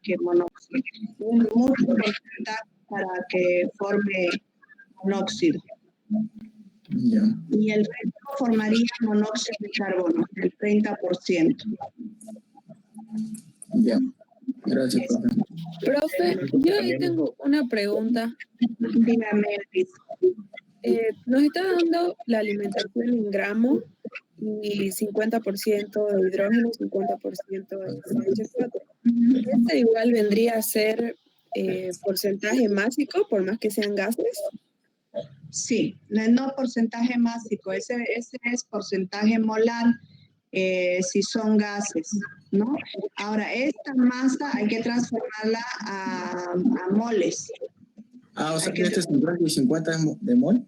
que monóxido. Mucho porcentaje para que forme monóxido. Ya. Y el resto formaría monóxido de carbono, el 30%. Ya. Gracias, profe. Profe, yo ahí tengo una pregunta. Dígame, Luis. Nos está dando la alimentación en gramos y 50% de hidrógeno, 50% de CH4. ¿Este igual vendría a ser porcentaje másico, por más que sean gases? Sí, no porcentaje másico, ese es porcentaje molar, si son gases, ¿no? Ahora, esta masa hay que transformarla a moles. Ah, o sea que este 50 y 50 es de mol.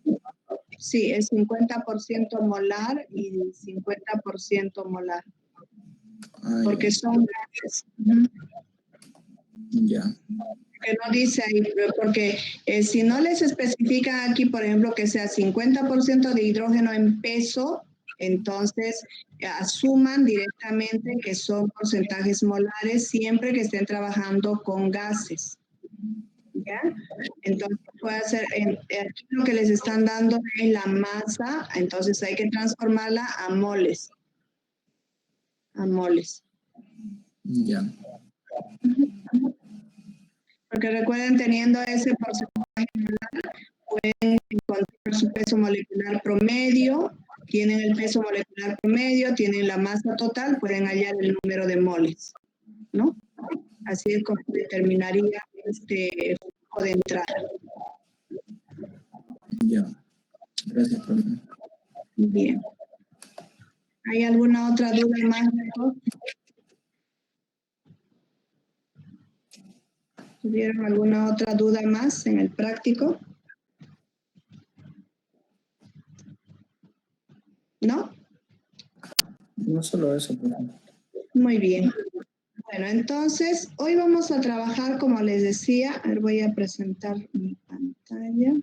Sí, es 50% molar y 50% molar. Ah, porque ya. son gases. Ya. Que no dice ahí, porque si no les especifican aquí, por ejemplo, que sea 50% de hidrógeno en peso, entonces asuman directamente que son porcentajes molares siempre que estén trabajando con gases. ¿Ya? Entonces puede ser, aquí lo que les están dando es la masa, entonces hay que transformarla a moles. A moles. Ya. Porque recuerden, teniendo ese porcentaje molar, pueden encontrar su peso molecular promedio, tienen el peso molecular promedio, tienen la masa total, pueden hallar el número de moles, ¿no? Así es como determinaría este flujo de entrada. Ya. Gracias, profe. Bien. ¿Hay alguna otra duda más, Marcos? ¿Tuvieron alguna otra duda más en el práctico? ¿No? No solo eso, profe. Muy bien. Bueno, entonces, hoy vamos a trabajar, como les decía, a ver, voy a presentar mi pantalla.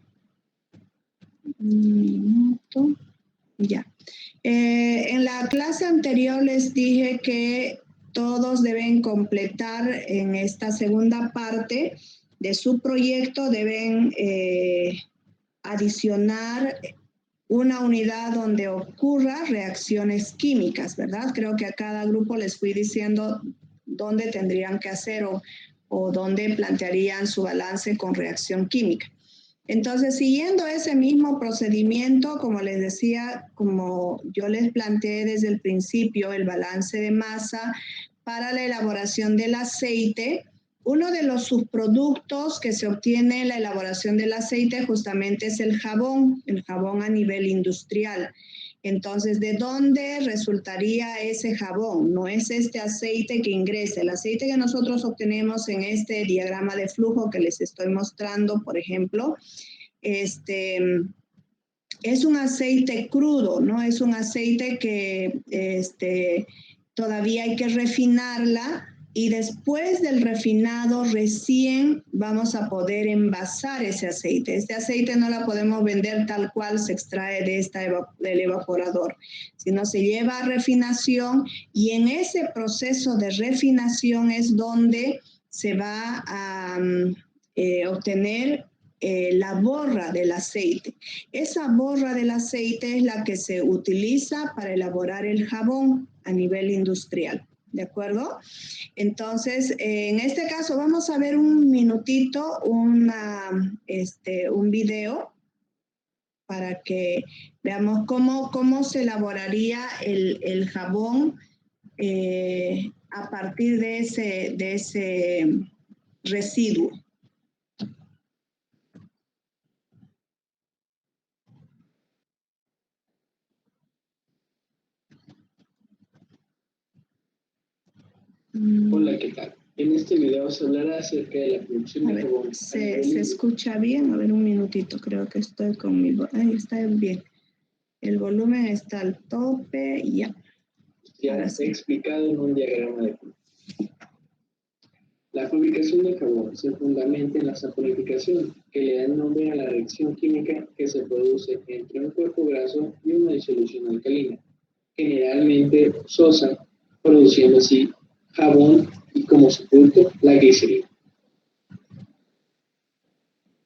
Un minuto. Ya. En la clase anterior les dije que todos deben completar en esta segunda parte de su proyecto, deben adicionar una unidad donde ocurra reacciones químicas, ¿verdad? Creo que a cada grupo les fui diciendo dónde tendrían que hacer o dónde plantearían su balance con reacción química. Entonces, siguiendo ese mismo procedimiento, como les decía, como yo les planteé desde el principio, el balance de masa para la elaboración del aceite, uno de los subproductos que se obtiene en la elaboración del aceite justamente es el jabón a nivel industrial. Entonces, ¿de dónde resultaría ese jabón? No es este aceite que ingresa. El aceite que nosotros obtenemos en este diagrama de flujo que les estoy mostrando, por ejemplo, es un aceite crudo, ¿no? Es un aceite que todavía hay que refinarla y después del refinado recién vamos a poder envasar ese aceite. Este aceite no lo podemos vender tal cual se extrae del evaporador, sino se lleva a refinación y en ese proceso de refinación es donde se va a obtener la borra del aceite. Esa borra del aceite es la que se utiliza para elaborar el jabón a nivel industrial. ¿De acuerdo? Entonces, en este caso vamos a ver un minutito, un video para que veamos cómo se elaboraría el jabón a partir de ese residuo. Hola, ¿qué tal? En este video se hablará acerca de la producción de jabón. ¿Se escucha bien? A ver, un minutito, creo que estoy con mi voz. Ahí está bien. El volumen está al tope, ya. Ya está explicado en un diagrama de flujo. La fabricación de jabón se fundamenta en la saponificación, que le da el nombre a la reacción química que se produce entre un cuerpo graso y una disolución alcalina, generalmente sosa, produciendo así jabón y como subproducto la glicerina.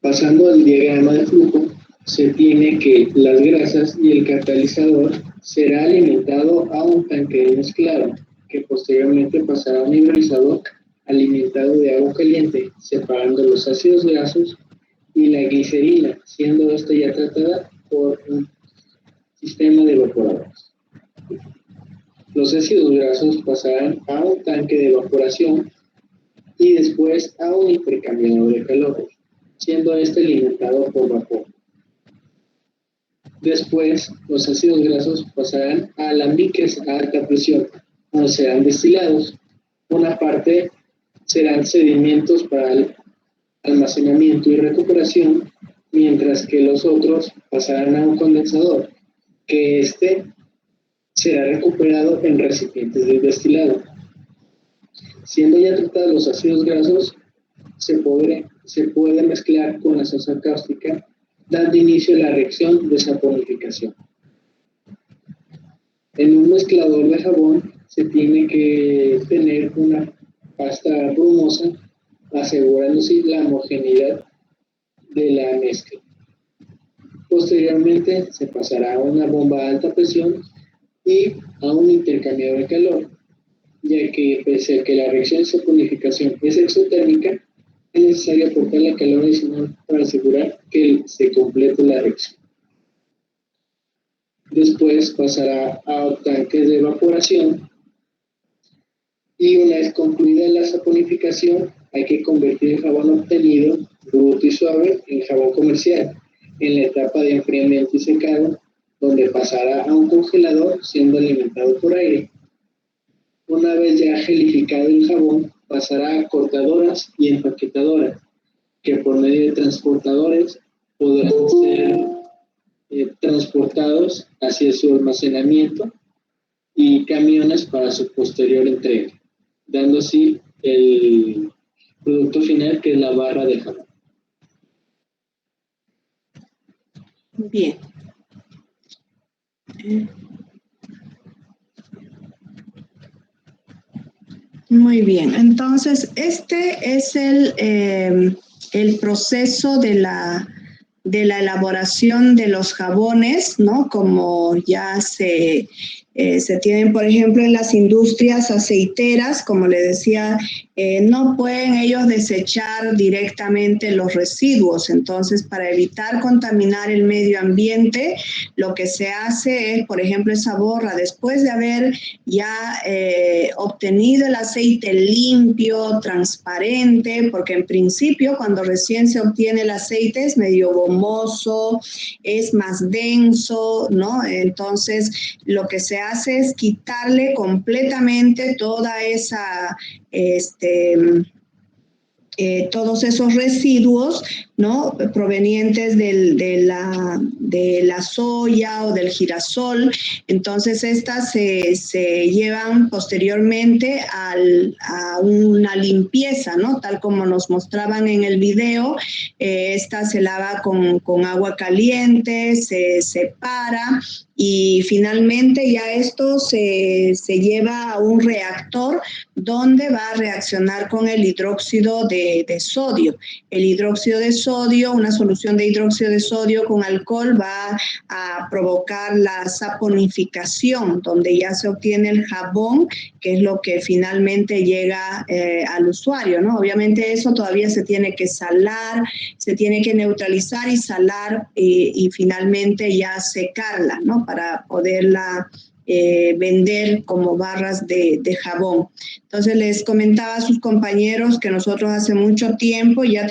Pasando al diagrama de flujo, se tiene que las grasas y el catalizador será alimentado a un tanque de mezclado, que posteriormente pasará a un hidrolizador alimentado de agua caliente, separando los ácidos grasos y la glicerina, siendo esta ya tratada por un sistema de evaporadores. Los ácidos grasos pasarán a un tanque de evaporación y después a un intercambiador de calor, siendo este alimentado por vapor. Después, los ácidos grasos pasarán a alambiques a alta presión, donde serán destilados. Una parte serán sedimentos para el almacenamiento y recuperación, mientras que los otros pasarán a un condensador, que este será recuperado en recipientes de destilado. Siendo ya tratados los ácidos grasos, se puede mezclar con la sosa cáustica, dando inicio a la reacción de saponificación. En un mezclador de jabón se tiene que tener una pasta brumosa, asegurándose la homogeneidad de la mezcla. Posteriormente se pasará a una bomba a alta presión y a un intercambiador de calor, ya que pese a que la reacción de saponificación es exotérmica, es necesario aportarle calor adicional para asegurar que se complete la reacción. Después pasará a tanques de evaporación y una vez concluida la saponificación, hay que convertir el jabón obtenido, bruto y suave, en jabón comercial, en la etapa de enfriamiento y secado, donde pasará a un congelador siendo alimentado por aire. Una vez ya gelificado el jabón, pasará a cortadoras y empaquetadoras, que por medio de transportadores podrán ser transportados hacia su almacenamiento y camiones para su posterior entrega, dando así el producto final, que es la barra de jabón. Bien. Muy bien, entonces este es el proceso de la elaboración de los jabones, ¿no? Como ya se tienen, por ejemplo, en las industrias aceiteras, como le decía, no pueden ellos desechar directamente los residuos. Entonces, para evitar contaminar el medio ambiente, lo que se hace es, por ejemplo, esa borra, después de haber ya obtenido el aceite limpio, transparente, porque en principio, cuando recién se obtiene el aceite, es medio gomoso, es más denso, ¿no? Entonces, lo que se hace es quitarle completamente toda esa, todos esos residuos, ¿no? Provenientes de la soya o del girasol. Entonces, estas se llevan posteriormente a una limpieza, ¿no? Tal como nos mostraban en el video, esta se lava con agua caliente, se separa y finalmente ya esto se lleva a un reactor donde va a reaccionar con el hidróxido de sodio. El hidróxido de sodio, una solución de hidróxido de sodio con alcohol va a provocar la saponificación, donde ya se obtiene el jabón, que es lo que finalmente llega al usuario, ¿no? Obviamente eso todavía se tiene que salar, se tiene que neutralizar y salar y finalmente ya secarla, ¿no? Para poderla vender como barras de jabón. Entonces les comentaba a sus compañeros que nosotros hace mucho tiempo ya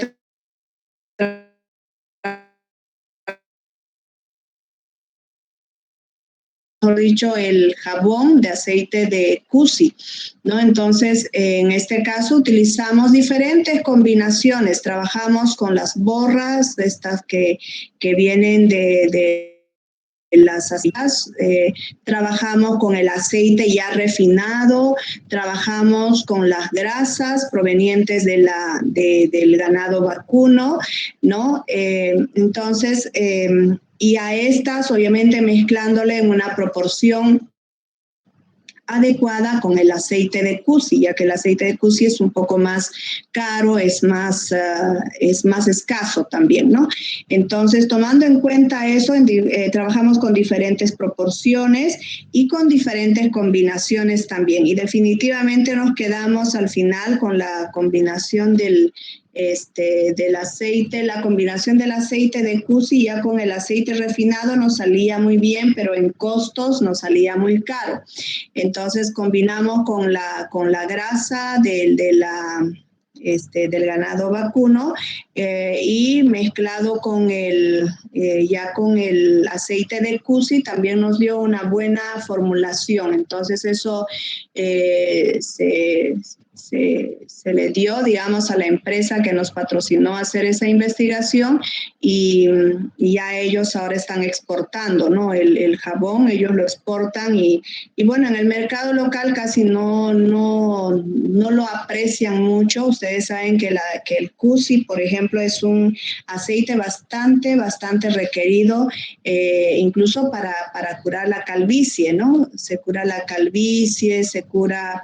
mejor dicho, el jabón de aceite de Cusi, ¿no? Entonces, en este caso utilizamos diferentes combinaciones. Trabajamos con las borras, de estas que vienen de las aceitunas, trabajamos con el aceite ya refinado, trabajamos con las grasas provenientes del ganado vacuno, ¿no? Entonces, y a estas obviamente mezclándole en una proporción adecuada con el aceite de Cusi, ya que el aceite de Cusi es un poco más caro, es más escaso también, ¿no? Entonces, tomando en cuenta eso, trabajamos con diferentes proporciones y con diferentes combinaciones también. Y definitivamente nos quedamos al final con la combinación del aceite, la combinación del aceite de Cusi ya con el aceite refinado nos salía muy bien, pero en costos nos salía muy caro. Entonces combinamos con la grasa del ganado vacuno y mezclado con con el aceite de Cusi también nos dio una buena formulación. Entonces eso se le dio, digamos, a la empresa que nos patrocinó hacer esa investigación y ya ellos ahora están exportando, ¿no? El jabón, ellos lo exportan y bueno, en el mercado local casi no lo aprecian mucho. Ustedes saben que el Cusi, por ejemplo, es un aceite bastante requerido, incluso para curar la calvicie, ¿no? Se cura la calvicie, se cura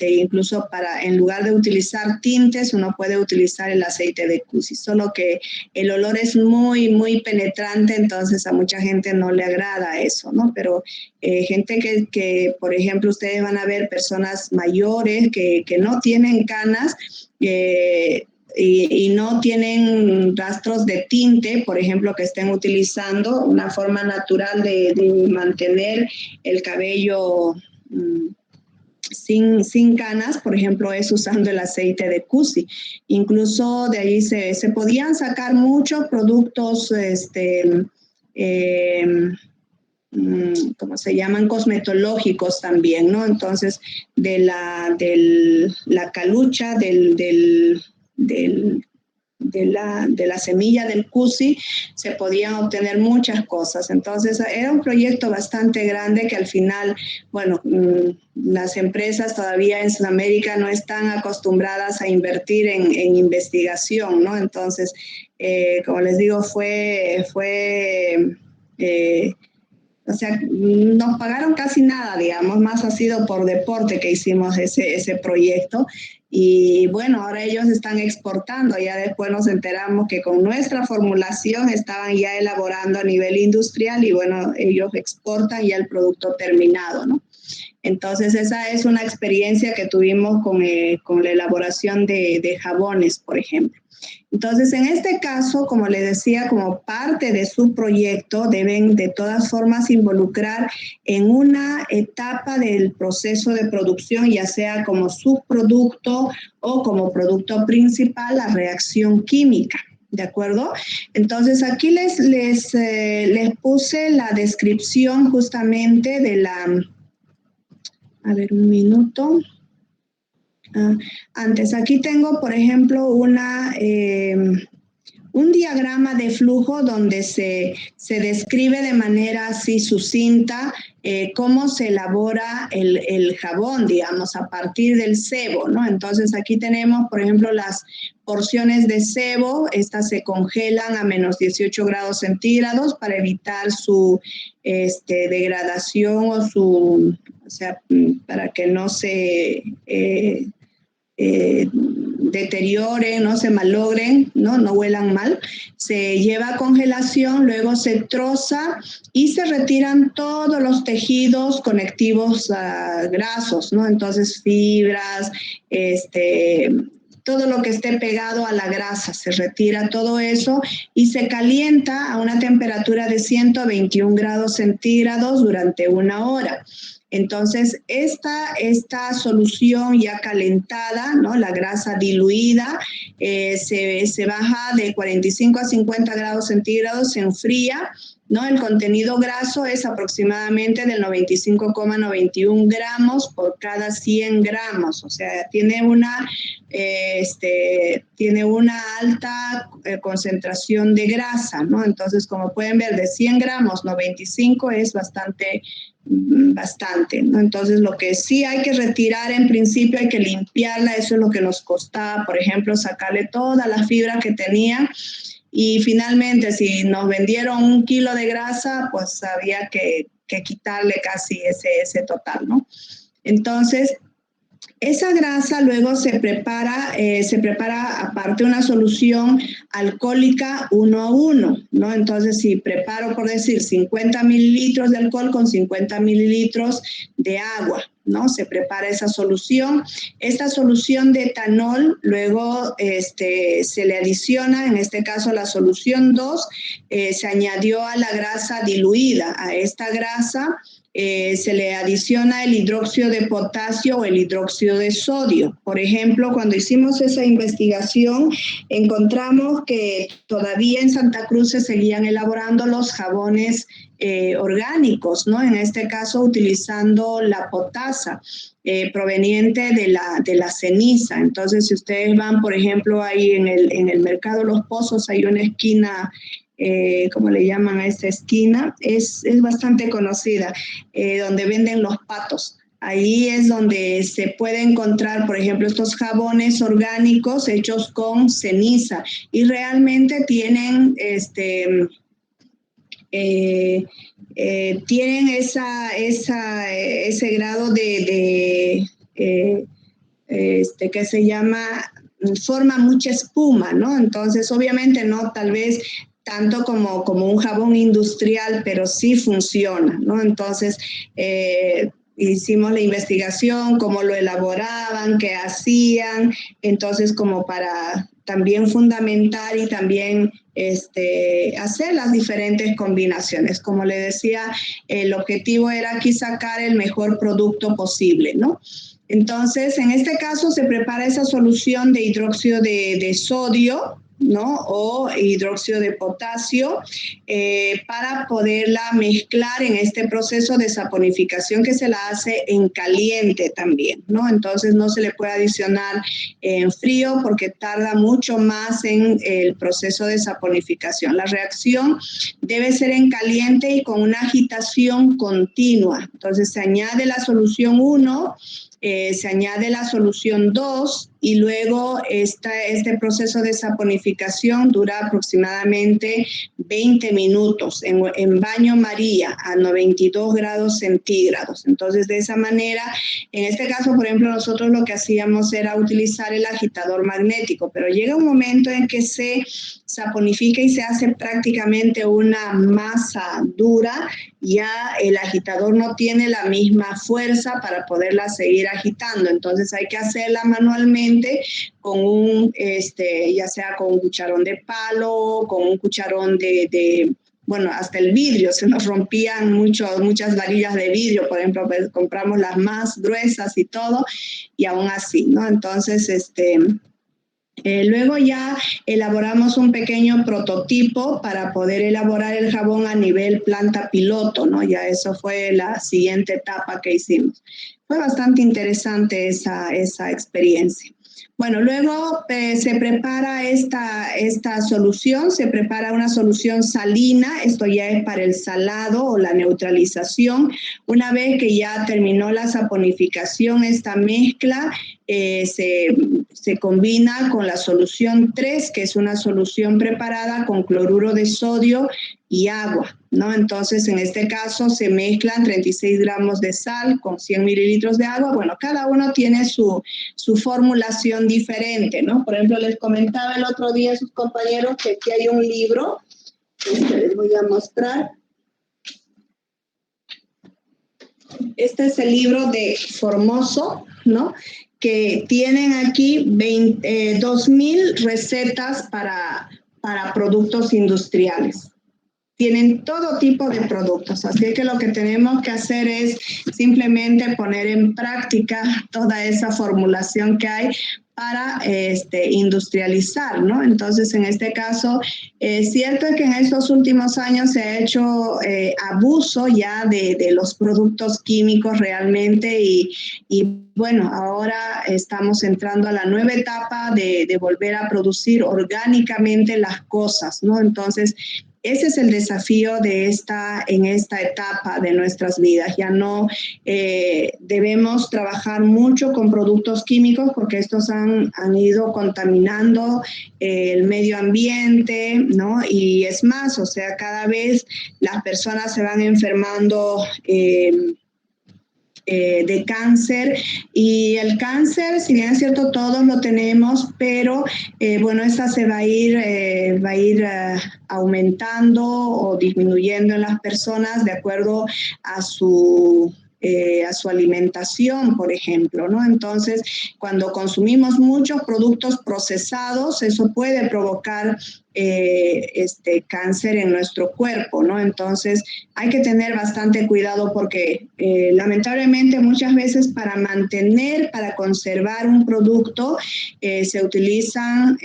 incluso en lugar de utilizar tintes, uno puede utilizar el aceite de Cusi, solo que el olor es muy penetrante, entonces a mucha gente no le agrada eso, ¿no? Pero gente que, por ejemplo, ustedes van a ver personas mayores que no tienen canas, y no tienen rastros de tinte, por ejemplo, que estén utilizando una forma natural de mantener el cabello sin canas, por ejemplo, es usando el aceite de Cusi. Incluso de ahí se podían sacar muchos productos, ¿cómo se llaman? Cosmetológicos también, ¿no? Entonces, de la calucha, de la semilla del Cusi se podían obtener muchas cosas. Entonces era un proyecto bastante grande que al final, bueno, las empresas todavía en Sudamérica no están acostumbradas a invertir en investigación, ¿no? Entonces, como les digo, o sea, nos pagaron casi nada, digamos, más ha sido por deporte que hicimos ese proyecto. Y bueno, ahora ellos están exportando, ya después nos enteramos que con nuestra formulación estaban ya elaborando a nivel industrial y bueno, ellos exportan ya el producto terminado, ¿no? Entonces esa es una experiencia que tuvimos con la elaboración de jabones, por ejemplo. Entonces, en este caso, como les decía, como parte de su proyecto, deben de todas formas involucrar en una etapa del proceso de producción, ya sea como subproducto o como producto principal, la reacción química. ¿De acuerdo? Entonces, aquí les puse la descripción justamente de la... A ver, un minuto. Antes, aquí tengo, por ejemplo, un diagrama de flujo donde se describe de manera así sucinta cómo se elabora el jabón, digamos, a partir del sebo, ¿no? Entonces, aquí tenemos, por ejemplo, las porciones de sebo, estas se congelan a menos 18 grados centígrados para evitar su degradación o sea, para que no se deterioren, no se malogren, no huelan mal. Se lleva a congelación, luego se troza y se retiran todos los tejidos conectivos grasos, ¿no? Entonces fibras, todo lo que esté pegado a la grasa, se retira todo eso y se calienta a una temperatura de 121 grados centígrados durante 1 hora. Entonces, esta solución ya calentada, ¿no? La grasa diluida, se baja de 45 a 50 grados centígrados, se enfría, ¿no? El contenido graso es aproximadamente del 95,91 gramos por cada 100 gramos, o sea, tiene una alta concentración de grasa, ¿no? Entonces, como pueden ver, de 100 gramos, 95 es bastante, ¿no? Entonces, lo que sí hay que retirar en principio, hay que limpiarla, eso es lo que nos costaba, por ejemplo, sacarle toda la fibra que tenía. Y finalmente, si nos vendieron 1 kilo de grasa, pues había que quitarle casi ese total, ¿no? Entonces, esa grasa luego se prepara aparte una solución alcohólica 1:1, ¿no? Entonces, si preparo, por decir, 50 mililitros de alcohol con 50 mililitros de agua, ¿no? Se prepara esa solución. Esta solución de etanol luego se le adiciona, en este caso la solución 2, se añadió a la grasa diluida. A esta grasa se le adiciona el hidróxido de potasio o el hidróxido de sodio. Por ejemplo, cuando hicimos esa investigación, encontramos que todavía en Santa Cruz se seguían elaborando los jabones orgánicos, ¿no? En este caso, utilizando la potasa proveniente de la ceniza. Entonces, si ustedes van, por ejemplo, ahí en el mercado Los Pozos, hay una esquina, ¿cómo le llaman a esta esquina? Es bastante conocida, donde venden los patos. Ahí es donde se puede encontrar, por ejemplo, estos jabones orgánicos hechos con ceniza y realmente tienen tienen ese grado que se llama, forma mucha espuma, ¿no? Entonces, obviamente no, tal vez tanto como un jabón industrial, pero sí funciona, ¿no? Entonces, hicimos la investigación, cómo lo elaboraban, qué hacían, entonces como para también fundamentar y también hacer las diferentes combinaciones. Como le decía, el objetivo era aquí sacar el mejor producto posible, ¿no? Entonces, en este caso se prepara esa solución de hidróxido de sodio, ¿no? O hidróxido de potasio para poderla mezclar en este proceso de saponificación que se la hace en caliente también, ¿no? Entonces no se le puede adicionar en frío porque tarda mucho más en el proceso de saponificación. La reacción debe ser en caliente y con una agitación continua. Entonces se añade la solución 1, se añade la solución 2 y luego este proceso de saponificación dura aproximadamente 20 minutos en baño María a 92 grados centígrados. Entonces, de esa manera, en este caso, por ejemplo, nosotros lo que hacíamos era utilizar el agitador magnético, pero llega un momento en que se saponifica y se hace prácticamente una masa dura, ya el agitador no tiene la misma fuerza para poderla seguir agitando, entonces hay que hacerla manualmente con ya sea con un cucharón de palo, con un cucharón bueno, hasta el vidrio, se nos rompían muchas varillas de vidrio, por ejemplo, pues, compramos las más gruesas y todo, y aún así, ¿no? Entonces, luego ya elaboramos un pequeño prototipo para poder elaborar el jabón a nivel planta piloto, ¿no? Ya eso fue la siguiente etapa que hicimos. Fue bastante interesante esa experiencia. Bueno, luego se prepara esta solución, se prepara una solución salina, esto ya es para el salado o la neutralización. Una vez que ya terminó la saponificación, esta mezcla se combina con la solución 3, que es una solución preparada con cloruro de sodio y agua, ¿no? Entonces, en este caso se mezclan 36 gramos de sal con 100 mililitros de agua. Bueno, cada uno tiene su formulación diferente, ¿no? Por ejemplo, les comentaba el otro día a sus compañeros que aquí hay un libro, les voy a mostrar. Este es el libro de Formoso, ¿no? Que tienen aquí 2,000 recetas para productos industriales. Tienen todo tipo de productos, así que lo que tenemos que hacer es simplemente poner en práctica toda esa formulación que hay para industrializar, ¿no? Entonces, en este caso, cierto es que en estos últimos años se ha hecho abuso ya de los productos químicos realmente y bueno, ahora estamos entrando a la nueva etapa de volver a producir orgánicamente las cosas, ¿no? Entonces, ese es el desafío en esta etapa de nuestras vidas. Ya no debemos trabajar mucho con productos químicos porque estos han ido contaminando el medio ambiente, ¿no? Y es más, o sea, cada vez las personas se van enfermando de cáncer. Y el cáncer, si bien es cierto, todos lo tenemos, pero bueno, esta se va a ir aumentando o disminuyendo en las personas de acuerdo a su alimentación, por ejemplo, ¿no? Entonces, cuando consumimos muchos productos procesados, eso puede provocar cáncer en nuestro cuerpo, ¿no? Entonces, hay que tener bastante cuidado porque lamentablemente muchas veces para conservar un producto, se utilizan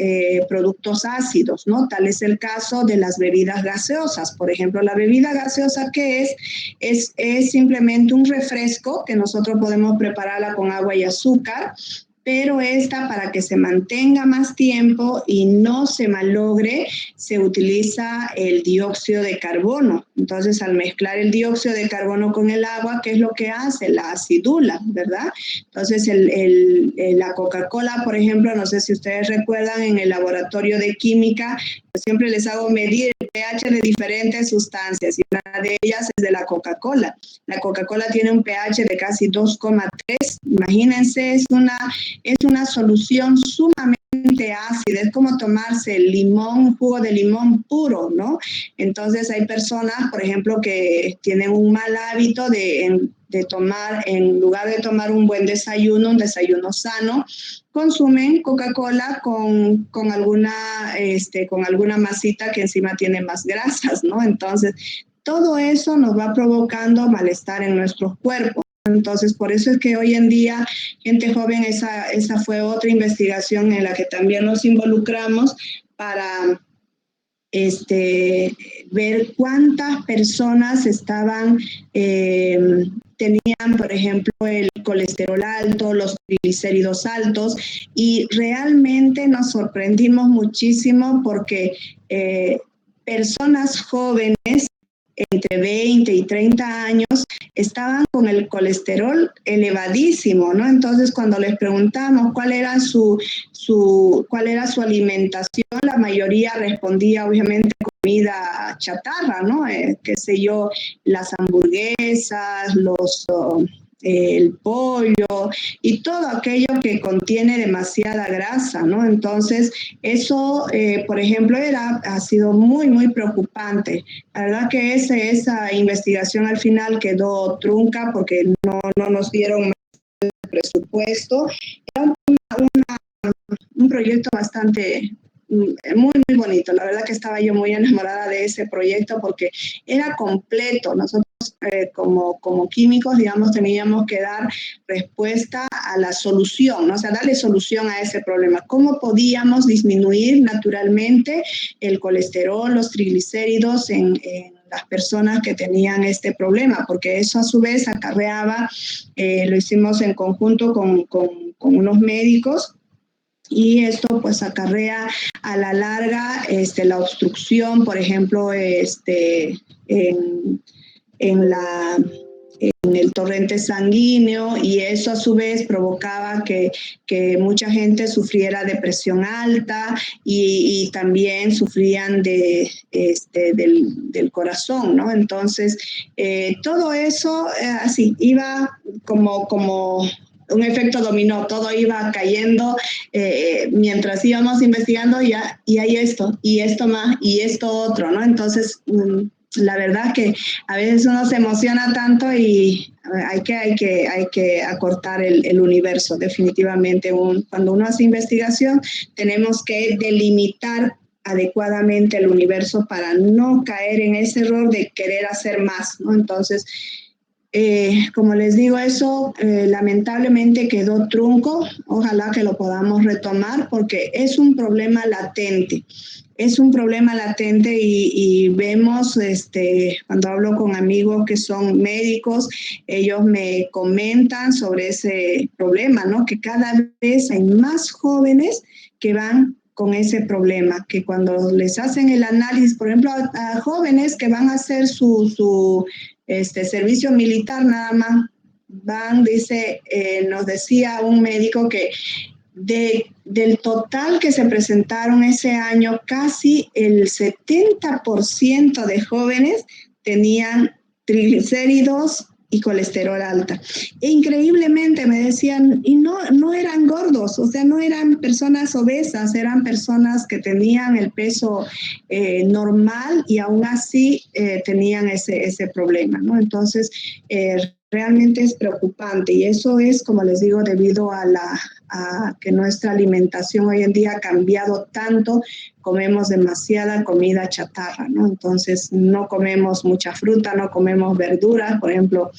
productos ácidos, ¿no? Tal es el caso de las bebidas gaseosas. Por ejemplo, la bebida gaseosa, ¿qué es? Es simplemente un refresco que nosotros podemos prepararla con agua y azúcar, pero esta, para que se mantenga más tiempo y no se malogre, se utiliza el dióxido de carbono. Entonces, al mezclar el dióxido de carbono con el agua, ¿qué es lo que hace? La acidula, ¿verdad? Entonces, la Coca-Cola, por ejemplo, no sé si ustedes recuerdan, en el laboratorio de química, siempre les hago medir el pH de diferentes sustancias y una de ellas es de la Coca-Cola. La Coca-Cola tiene un pH de casi 2,3. Imagínense, es una solución sumamente ácida, es como tomarse un jugo de limón puro, ¿no? Entonces hay personas, por ejemplo, que tienen un mal hábito de tomar, en lugar de tomar un buen desayuno, un desayuno sano, consumen Coca-Cola con alguna masita que encima tiene más grasas, ¿no? Entonces, todo eso nos va provocando malestar en nuestros cuerpos. Entonces, por eso es que hoy en día, gente joven, esa fue otra investigación en la que también nos involucramos para ver cuántas personas tenían, por ejemplo, el colesterol alto, los triglicéridos altos, y realmente nos sorprendimos muchísimo porque personas jóvenes entre 20 y 30 años estaban con el colesterol elevadísimo, ¿no? Entonces, cuando les preguntamos cuál era su alimentación, la mayoría respondía, obviamente, comida chatarra, ¿no? Qué sé yo, las hamburguesas, el pollo y todo aquello que contiene demasiada grasa, ¿no? Entonces, eso, por ejemplo, ha sido muy, muy preocupante. La verdad que esa investigación al final quedó trunca porque no nos dieron presupuesto. Era un proyecto bastante muy, muy bonito. La verdad que estaba yo muy enamorada de ese proyecto porque era completo. Nosotros como químicos, digamos, teníamos que dar respuesta a la solución, ¿no? O sea, darle solución a ese problema. ¿Cómo podíamos disminuir naturalmente el colesterol, los triglicéridos en las personas que tenían este problema? Porque eso a su vez acarreaba, lo hicimos en conjunto con unos médicos, y esto pues acarrea a la larga la obstrucción, por ejemplo, en el torrente sanguíneo, y eso a su vez provocaba que mucha gente sufriera de presión alta y también sufrían del corazón, ¿no? Entonces, todo eso así iba como un efecto dominó, todo iba cayendo mientras íbamos investigando, y hay esto, y esto más, y esto otro, ¿no? Entonces, la verdad que a veces uno se emociona tanto y hay que acortar el universo, definitivamente. Cuando uno hace investigación, tenemos que delimitar adecuadamente el universo para no caer en ese error de querer hacer más, ¿no? Entonces, como les digo, eso lamentablemente quedó trunco. Ojalá que lo podamos retomar porque es un problema latente. Es un problema latente y vemos, cuando hablo con amigos que son médicos, ellos me comentan sobre ese problema, ¿no? Que cada vez hay más jóvenes que van con ese problema, que cuando les hacen el análisis, por ejemplo, a jóvenes que van a hacer su servicio militar, nada más van, nos decía un médico que del total que se presentaron ese año, casi el 70% de jóvenes tenían triglicéridos y colesterol alta. E increíblemente me decían, y no eran gordos, o sea, no eran personas obesas, eran personas que tenían el peso normal y aún así tenían ese problema, ¿no? Entonces, realmente es preocupante y eso es, como les digo, debido a que nuestra alimentación hoy en día ha cambiado tanto, comemos demasiada comida chatarra, ¿no? Entonces no comemos mucha fruta, no comemos verduras, por ejemplo.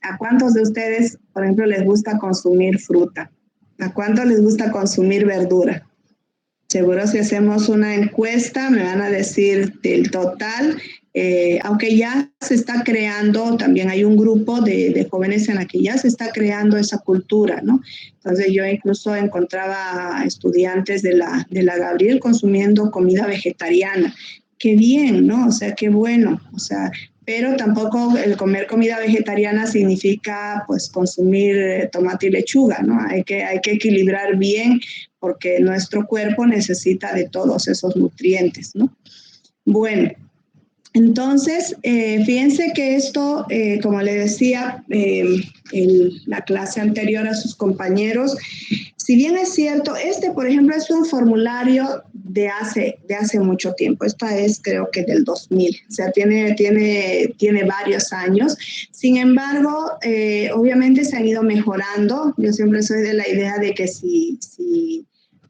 ¿A cuántos de ustedes, por ejemplo, les gusta consumir fruta? ¿A cuántos les gusta consumir verdura? Seguro si hacemos una encuesta me van a decir del total, aunque ya se está creando, también hay un grupo de jóvenes en la que ya se está creando esa cultura, ¿no? Entonces yo incluso encontraba estudiantes de la Gabriel consumiendo comida vegetariana. Qué bien, ¿no? O sea, qué bueno. O sea, pero tampoco el comer comida vegetariana significa pues consumir tomate y lechuga, ¿no? Hay que equilibrar bien porque nuestro cuerpo necesita de todos esos nutrientes, ¿no? Bueno, entonces, fíjense que esto, como le decía en la clase anterior a sus compañeros, si bien es cierto, por ejemplo, es un formulario de hace mucho tiempo. Esta es, creo que del 2000, o sea, tiene varios años. Sin embargo, obviamente se han ido mejorando. Yo siempre soy de la idea de que si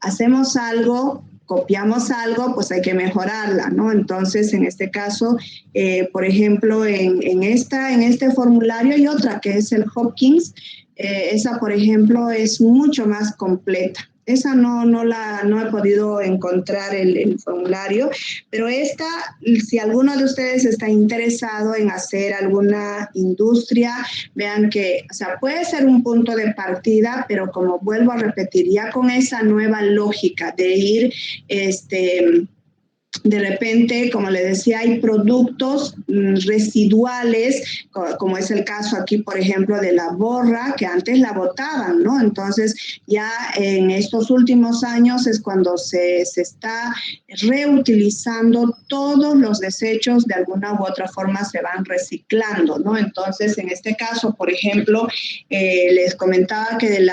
hacemos algo, copiamos algo, pues hay que mejorarla, ¿no? Entonces, en este caso, por ejemplo, en este formulario hay otra que es el Hopkins. Esa, por ejemplo, es mucho más completa. Esa no he podido encontrar el formulario, pero esta, si alguno de ustedes está interesado en hacer alguna industria, vean que, o sea, puede ser un punto de partida, pero como vuelvo a repetir, ya con esa nueva lógica de ir, de repente, como le decía, hay productos residuales, como es el caso aquí, por ejemplo, de la borra, que antes la botaban, ¿no? Entonces, ya en estos últimos años es cuando se está reutilizando todos los desechos, de alguna u otra forma se van reciclando, ¿no? Entonces, en este caso, por ejemplo, les comentaba que del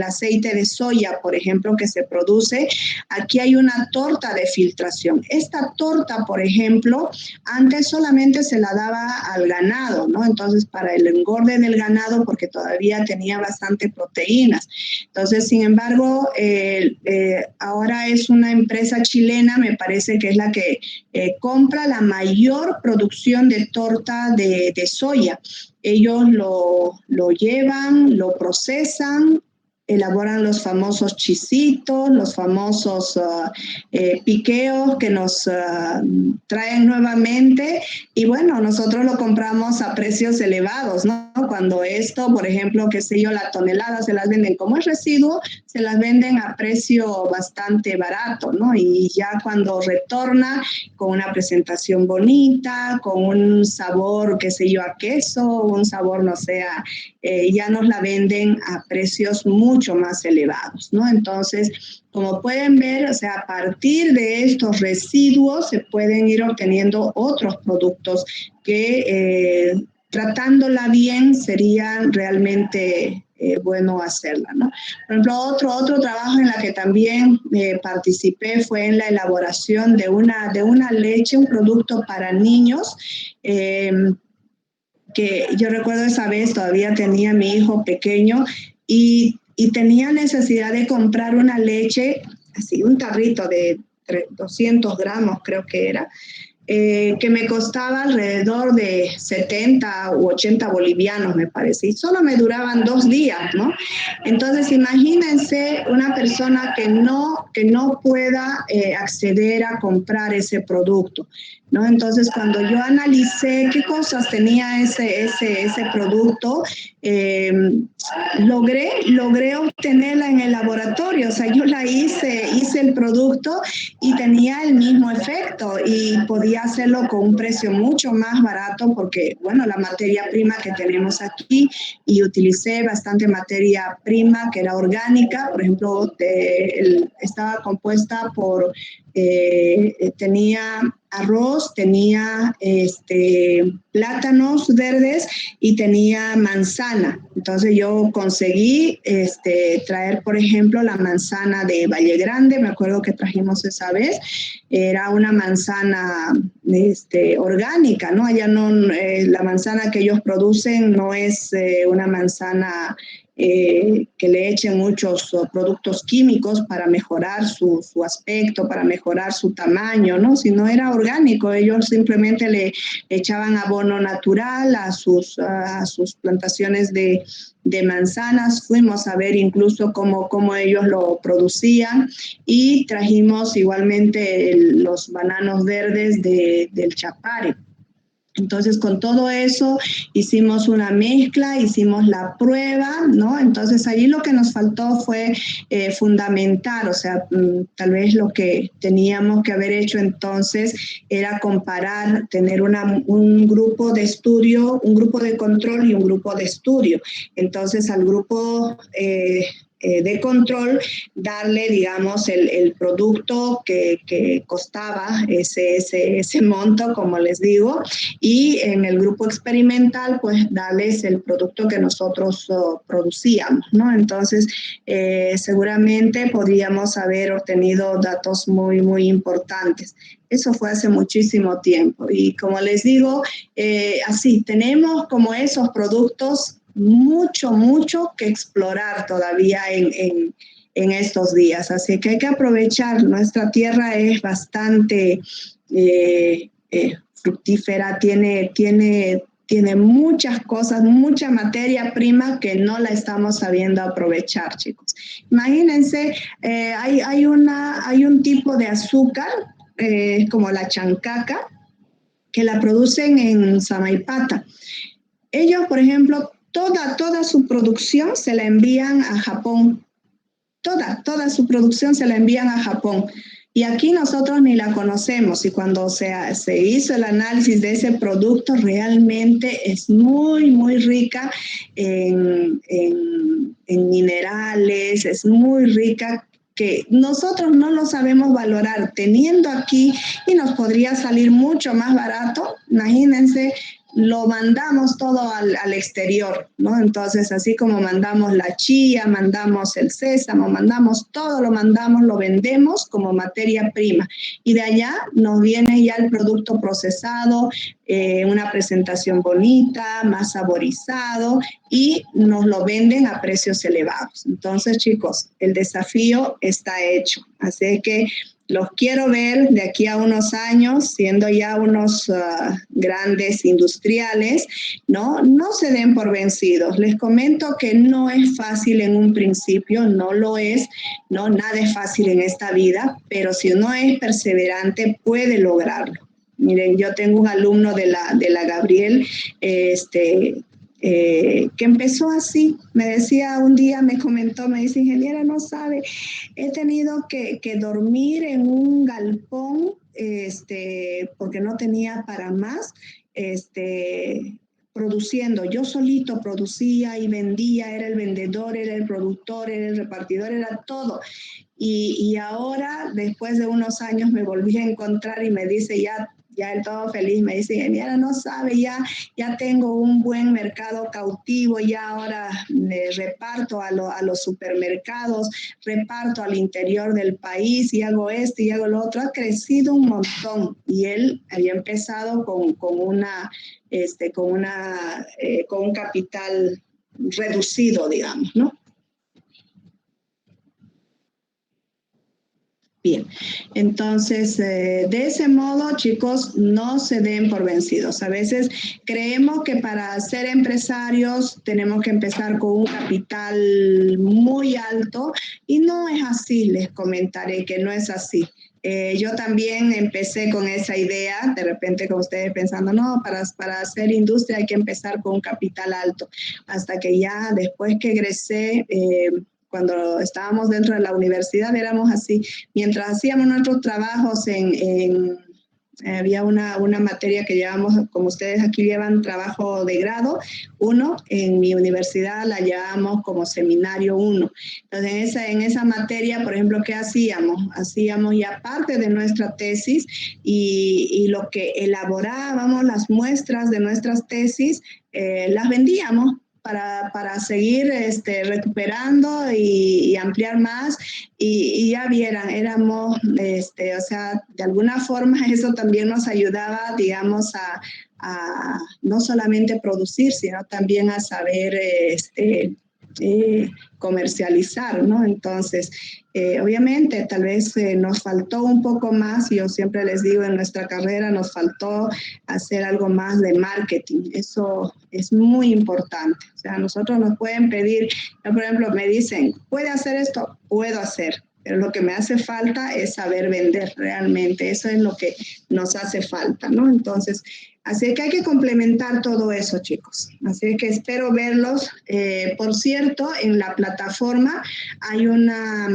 aceite de soya, por ejemplo, que se produce, aquí hay una torta de filtración. Esta torta, por ejemplo, antes solamente se la daba al ganado, ¿no? Entonces, para el engorde del ganado, porque todavía tenía bastante proteínas. Entonces, sin embargo, ahora es una empresa chilena, me parece que es la que compra la mayor producción de torta de soya. Ellos lo llevan, lo procesan, elaboran los famosos chisitos, los famosos piqueos que nos traen nuevamente y bueno, nosotros lo compramos a precios elevados, ¿no? Cuando esto, por ejemplo, qué sé yo, la tonelada se las venden como es residuo, se las venden a precio bastante barato, ¿no? Y ya cuando retorna con una presentación bonita, con un sabor, qué sé yo, a queso, un sabor, no sé, ya nos la venden a precios mucho más elevados, ¿no? Entonces, como pueden ver, o sea, a partir de estos residuos se pueden ir obteniendo otros productos que tratándola bien sería realmente bueno hacerla, ¿no? Por ejemplo, otro trabajo en la que también participé fue en la elaboración de una leche, un producto para niños, que yo recuerdo esa vez, todavía tenía a mi hijo pequeño y tenía necesidad de comprar una leche, así un tarrito de 200 gramos creo que era, que me costaba alrededor de 70 u 80 bolivianos, me parece, y solo me duraban 2 días, ¿no? Entonces, imagínense una persona que no pueda acceder a comprar ese producto, ¿no? Entonces, cuando yo analicé qué cosas tenía ese producto, logré obtenerla en el laboratorio, o sea, yo hice el producto y tenía el mismo efecto y podía hacerlo con un precio mucho más barato porque, bueno, la materia prima que tenemos aquí y utilicé bastante materia prima que era orgánica, por ejemplo, estaba compuesta por tenía arroz, tenía plátanos verdes y tenía manzana. Entonces yo conseguí traer, por ejemplo, la manzana de Valle Grande, me acuerdo que trajimos esa vez, era una manzana orgánica, ¿no? Allá no, la manzana que ellos producen no es una manzana que le echen muchos productos químicos para mejorar su aspecto, para mejorar su tamaño, ¿no? Si no era orgánico, ellos simplemente le echaban abono natural a sus plantaciones de manzanas. Fuimos a ver incluso cómo ellos lo producían y trajimos igualmente los bananos verdes del Chapare. Entonces, con todo eso hicimos una mezcla, hicimos la prueba, ¿no? Entonces, ahí lo que nos faltó fue fundamentar, o sea, tal vez lo que teníamos que haber hecho entonces era comparar, tener un grupo de estudio, un grupo de control y un grupo de estudio. Entonces, al grupo de control, darle, digamos, el producto que costaba ese monto, como les digo, y en el grupo experimental, pues, darles el producto que nosotros producíamos, ¿no? Entonces, seguramente podríamos haber obtenido datos muy, muy importantes. Eso fue hace muchísimo tiempo. Y como les digo, así, tenemos como esos productos mucho que explorar todavía en estos días. Así que hay que aprovechar. Nuestra tierra es bastante fructífera, tiene muchas cosas, mucha materia prima que no la estamos sabiendo aprovechar, chicos. Imagínense, hay un tipo de azúcar, como la chancaca, que la producen en Samaipata. Ellos, por ejemplo, toda su producción se la envían a Japón. Toda su producción se la envían a Japón. Y aquí nosotros ni la conocemos. Y cuando se hizo el análisis de ese producto, realmente es muy, muy rica en minerales, es muy rica, que nosotros no lo sabemos valorar teniendo aquí, y nos podría salir mucho más barato. Imagínense, lo mandamos todo al exterior, ¿no? Entonces, así como mandamos la chía, mandamos el sésamo, mandamos todo, lo vendemos como materia prima. Y de allá nos viene ya el producto procesado, una presentación bonita, más saborizado, y nos lo venden a precios elevados. Entonces, chicos, el desafío está hecho. Así que los quiero ver de aquí a unos años siendo ya unos grandes industriales, ¿no? No se den por vencidos. Les comento que no es fácil en un principio, no lo es, ¿no? Nada es fácil en esta vida, pero si uno es perseverante puede lograrlo. Miren, yo tengo un alumno de la Gabriel, que empezó así. Me decía un día, me comentó, me dice: ingeniera, no sabe, he tenido que dormir en un galpón, porque no tenía para más, produciendo. Yo solito producía y vendía, era el vendedor, era el productor, era el repartidor, era todo. Y ahora, después de unos años, me volví a encontrar y me dice, ya él todo feliz, me dice: ingeniera, no sabe, ya tengo un buen mercado cautivo, ya ahora reparto a los supermercados, reparto al interior del país, y hago esto y hago lo otro. Ha crecido un montón, y él había empezado con un capital reducido, digamos, ¿no? Bien, entonces, de ese modo, chicos, no se den por vencidos. A veces creemos que para ser empresarios tenemos que empezar con un capital muy alto, y no es así. Les comentaré que no es así. Yo también empecé con esa idea, de repente con ustedes pensando, no, para hacer industria hay que empezar con un capital alto, hasta que ya después que egresé, cuando estábamos dentro de la universidad éramos así. Mientras hacíamos nuestros trabajos en Había una materia que llevamos, como ustedes aquí llevan trabajo de grado 1, en mi universidad la llevamos como seminario 1. Entonces, en esa materia, por ejemplo, ¿qué hacíamos? Hacíamos ya parte de nuestra tesis y lo que elaborábamos, las muestras de nuestras tesis, las vendíamos para seguir recuperando y ampliar más y ya vieran, éramos, o sea, de alguna forma eso también nos ayudaba, digamos, a no solamente producir, sino también a saber comercializar, ¿no? Entonces, obviamente, tal vez nos faltó un poco más, yo siempre les digo, en nuestra carrera nos faltó hacer algo más de marketing, eso es muy importante, o sea, nosotros nos pueden pedir, por ejemplo, me dicen, ¿puede hacer esto? Puedo hacer, pero lo que me hace falta es saber vender realmente, eso es lo que nos hace falta, ¿no? Entonces, así que hay que complementar todo eso, chicos. Así que espero verlos. Por cierto, en la plataforma hay una...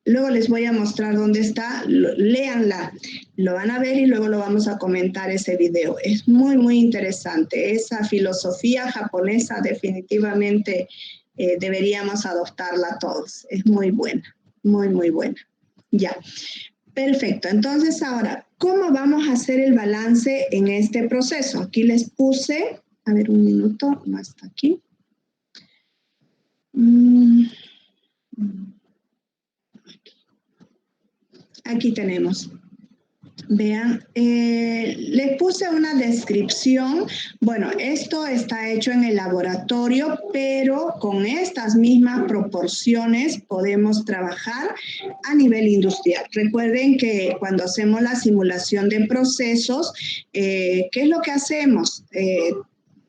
luego les voy a mostrar dónde está. Léanla. Lo van a ver y luego lo vamos a comentar ese video. Es muy, muy interesante. Esa filosofía japonesa definitivamente deberíamos adoptarla todos. Es muy buena. Muy, muy buena. Ya. Perfecto, entonces ahora, ¿cómo vamos a hacer el balance en este proceso? Aquí les puse, a ver un minuto, no está aquí. Aquí tenemos. Vean, les puse una descripción. Bueno, esto está hecho en el laboratorio, pero con estas mismas proporciones podemos trabajar a nivel industrial. Recuerden que cuando hacemos la simulación de procesos, ¿qué es lo que hacemos?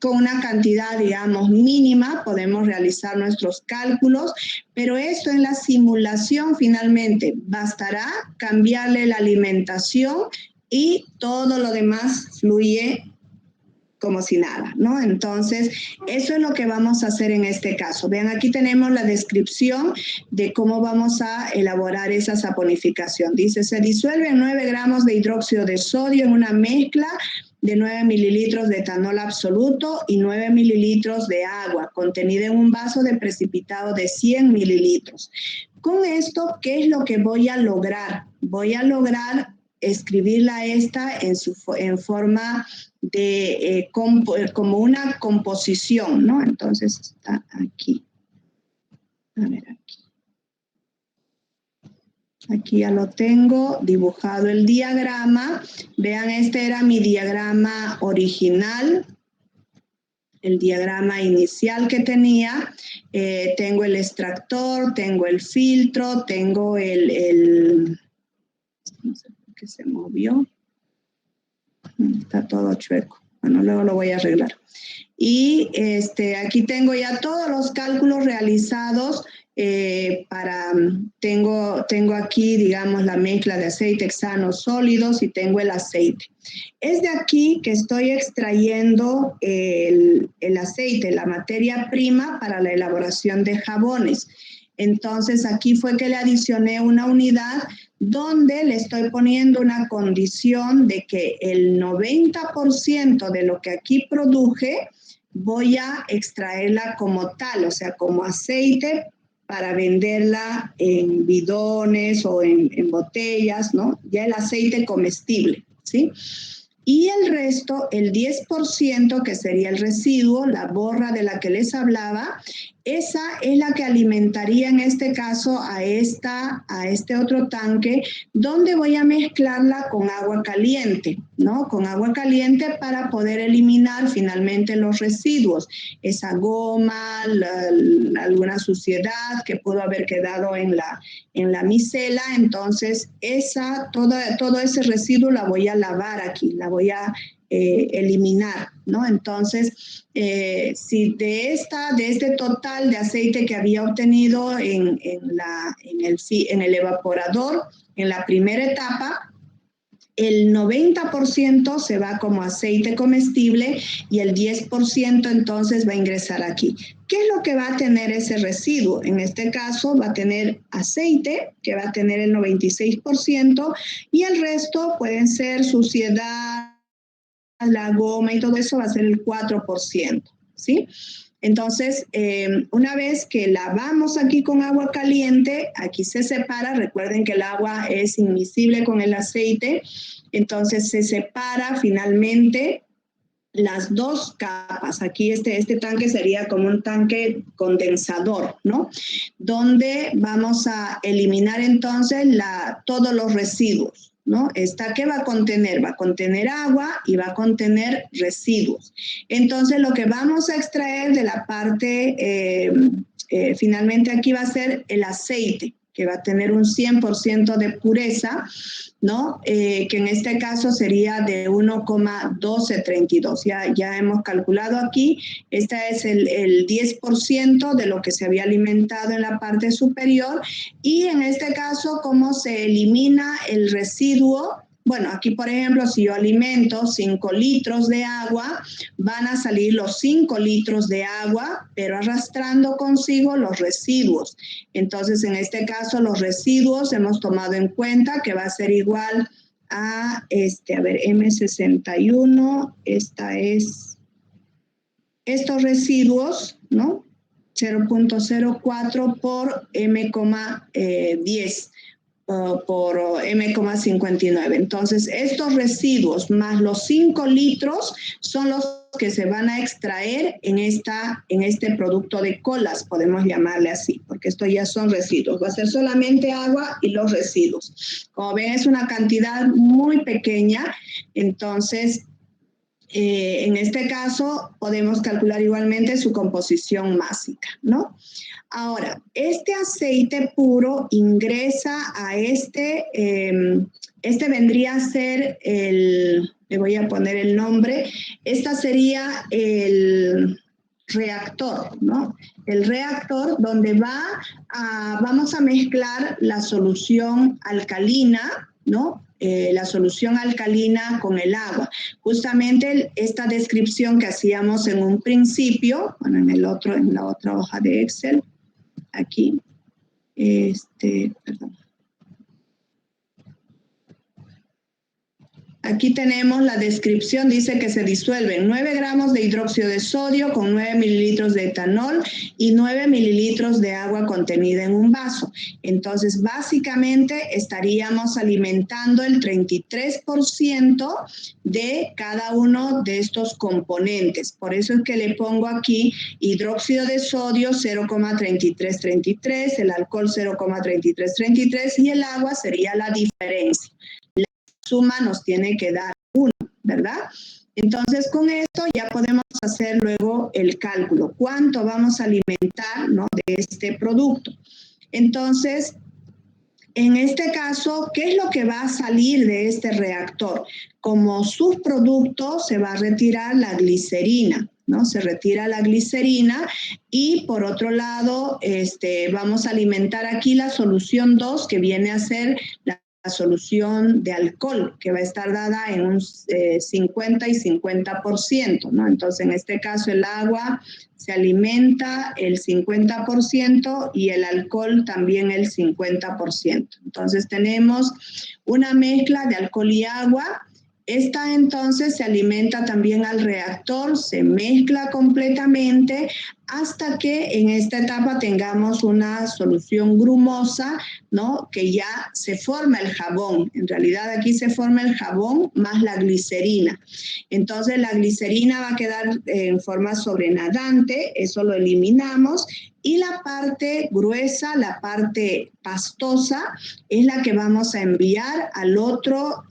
Con una cantidad, digamos, mínima, podemos realizar nuestros cálculos, pero esto en la simulación finalmente bastará cambiarle la alimentación y todo lo demás fluye como si nada, ¿no? Entonces, eso es lo que vamos a hacer en este caso. Vean, aquí tenemos la descripción de cómo vamos a elaborar esa saponificación. Dice, se disuelve 9 gramos de hidróxido de sodio en una mezcla de 9 mililitros de etanol absoluto y 9 mililitros de agua, contenida en un vaso de precipitado de 100 mililitros. Con esto, ¿qué es lo que voy a lograr? Voy a lograr escribirla en forma de como una composición, ¿no? Entonces está aquí. A ver, aquí. Aquí ya lo tengo dibujado el diagrama. Vean, este era mi diagrama original, el diagrama inicial que tenía. Tengo el extractor, tengo el filtro, tengo no sé por qué se movió. Está todo chueco. Bueno, luego lo voy a arreglar. Y aquí tengo ya todos los cálculos realizados tengo aquí, digamos, la mezcla de aceite hexanos sólidos y tengo el aceite. Es de aquí que estoy extrayendo el aceite, la materia prima para la elaboración de jabones. Entonces, aquí fue que le adicioné una unidad donde le estoy poniendo una condición de que el 90% de lo que aquí produje voy a extraerla como tal, o sea, como aceite para venderla en bidones o en botellas, ¿no? Ya el aceite comestible, ¿sí? Y el resto, el 10%, que sería el residuo, la borra de la que les hablaba, esa es la que alimentaría en este caso a este otro tanque, donde voy a mezclarla con agua caliente, ¿no? Con agua caliente para poder eliminar finalmente los residuos, esa goma, alguna suciedad que pudo haber quedado en la micela. Entonces, todo ese residuo la voy a lavar aquí, la voy a eliminar, ¿no? Entonces, si de este total de aceite que había obtenido en el evaporador, en la primera etapa, el 90% se va como aceite comestible y el 10% entonces va a ingresar aquí. ¿Qué es lo que va a tener ese residuo? En este caso va a tener aceite, que va a tener el 96%, y el resto pueden ser suciedad, la goma y todo eso va a ser el 4%, ¿sí? Entonces, una vez que lavamos aquí con agua caliente, aquí se separa, recuerden que el agua es inmiscible con el aceite, entonces se separa finalmente las dos capas. Aquí este tanque sería como un tanque condensador, ¿no? Donde vamos a eliminar entonces todos los residuos, ¿no? ¿Qué va a contener? Va a contener agua y va a contener residuos. Entonces, lo que vamos a extraer de la parte, finalmente aquí va a ser el aceite, que va a tener un 100% de pureza, ¿no? Que en este caso sería de 1,1232. Ya hemos calculado aquí, este es el 10% de lo que se había alimentado en la parte superior, y en este caso, ¿cómo se elimina el residuo? Bueno, aquí por ejemplo, si yo alimento 5 litros de agua, van a salir los 5 litros de agua, pero arrastrando consigo los residuos. Entonces, en este caso, los residuos hemos tomado en cuenta que va a ser igual a, M61, estos residuos, ¿no? 0.04 por M,10. Por M,59. Entonces, estos residuos más los 5 litros son los que se van a extraer en este producto de colas, podemos llamarle así, porque esto ya son residuos. Va a ser solamente agua y los residuos. Como ven, es una cantidad muy pequeña, entonces, en este caso, podemos calcular igualmente su composición másica, ¿no? Ahora, este aceite puro ingresa a este vendría a ser le voy a poner el nombre, esta sería el reactor, ¿no? El reactor donde vamos a mezclar la solución alcalina, ¿no? La solución alcalina con el agua. Justamente esta descripción que hacíamos en un principio, bueno, en la otra hoja de Excel, aquí, perdón. Aquí tenemos la descripción, dice que se disuelven 9 gramos de hidróxido de sodio con 9 mililitros de etanol y 9 mililitros de agua contenida en un vaso. Entonces, básicamente estaríamos alimentando el 33% de cada uno de estos componentes. Por eso es que le pongo aquí hidróxido de sodio 0,3333, el alcohol 0,3333 y el agua sería la diferencia. Suma nos tiene que dar 1, ¿verdad? Entonces, con esto ya podemos hacer luego el cálculo. ¿Cuánto vamos a alimentar, ¿no?, de este producto? Entonces, en este caso, ¿qué es lo que va a salir de este reactor? Como subproducto se va a retirar la glicerina, ¿no? Se retira la glicerina y por otro lado vamos a alimentar aquí la solución 2, que viene a ser la solución de alcohol, que va a estar dada en un 50 y 50%, ¿no? Entonces, en este caso, el agua se alimenta el 50% y el alcohol también el 50%. Entonces, tenemos una mezcla de alcohol y agua. Esta entonces se alimenta también al reactor, se mezcla completamente hasta que en esta etapa tengamos una solución grumosa, ¿no?, que ya se forma el jabón. En realidad aquí se forma el jabón más la glicerina. Entonces la glicerina va a quedar en forma sobrenadante, eso lo eliminamos, y la parte gruesa, la parte pastosa, es la que vamos a enviar al otro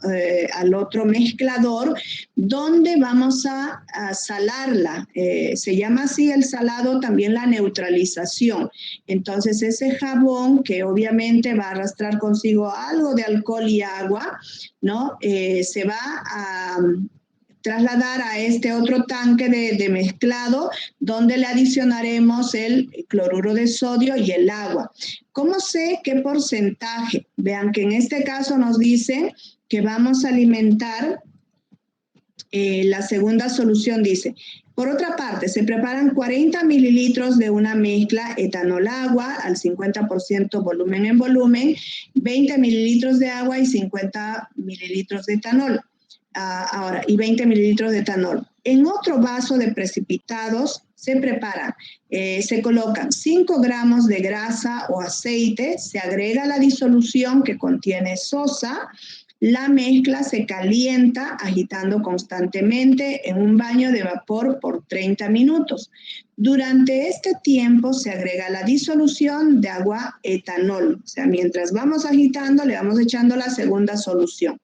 mezclador, donde vamos a salarla. Se llama así el salado, también la neutralización. Entonces ese jabón, que obviamente va a arrastrar consigo algo de alcohol y agua, ¿no?, se va a trasladar a este otro tanque de mezclado, donde le adicionaremos el cloruro de sodio y el agua. ¿Cómo sé qué porcentaje? Vean que en este caso nos dicen que vamos a alimentar, la segunda solución dice, por otra parte, se preparan 40 mililitros de una mezcla etanol-agua al 50% volumen en volumen, 20 mililitros de agua y 50 mililitros de etanol. Y 20 mililitros de etanol. En otro vaso de precipitados se preparan, se colocan 5 gramos de grasa o aceite, se agrega la disolución que contiene sosa, la mezcla se calienta agitando constantemente en un baño de vapor por 30 minutos. Durante este tiempo se agrega la disolución de agua etanol. O sea, mientras vamos agitando, le vamos echando la segunda solución,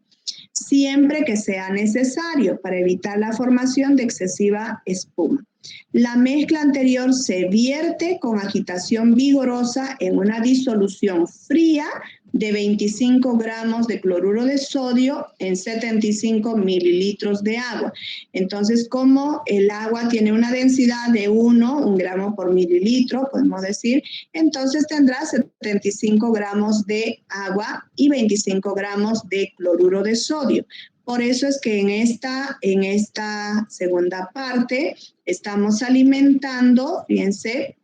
siempre que sea necesario para evitar la formación de excesiva espuma. La mezcla anterior se vierte con agitación vigorosa en una disolución fría de 25 gramos de cloruro de sodio en 75 mililitros de agua. Entonces, como el agua tiene una densidad de 1 gramo por mililitro, podemos decir, entonces tendrá 75 gramos de agua y 25 gramos de cloruro de sodio. Por eso es que en esta segunda parte estamos alimentando, fíjense,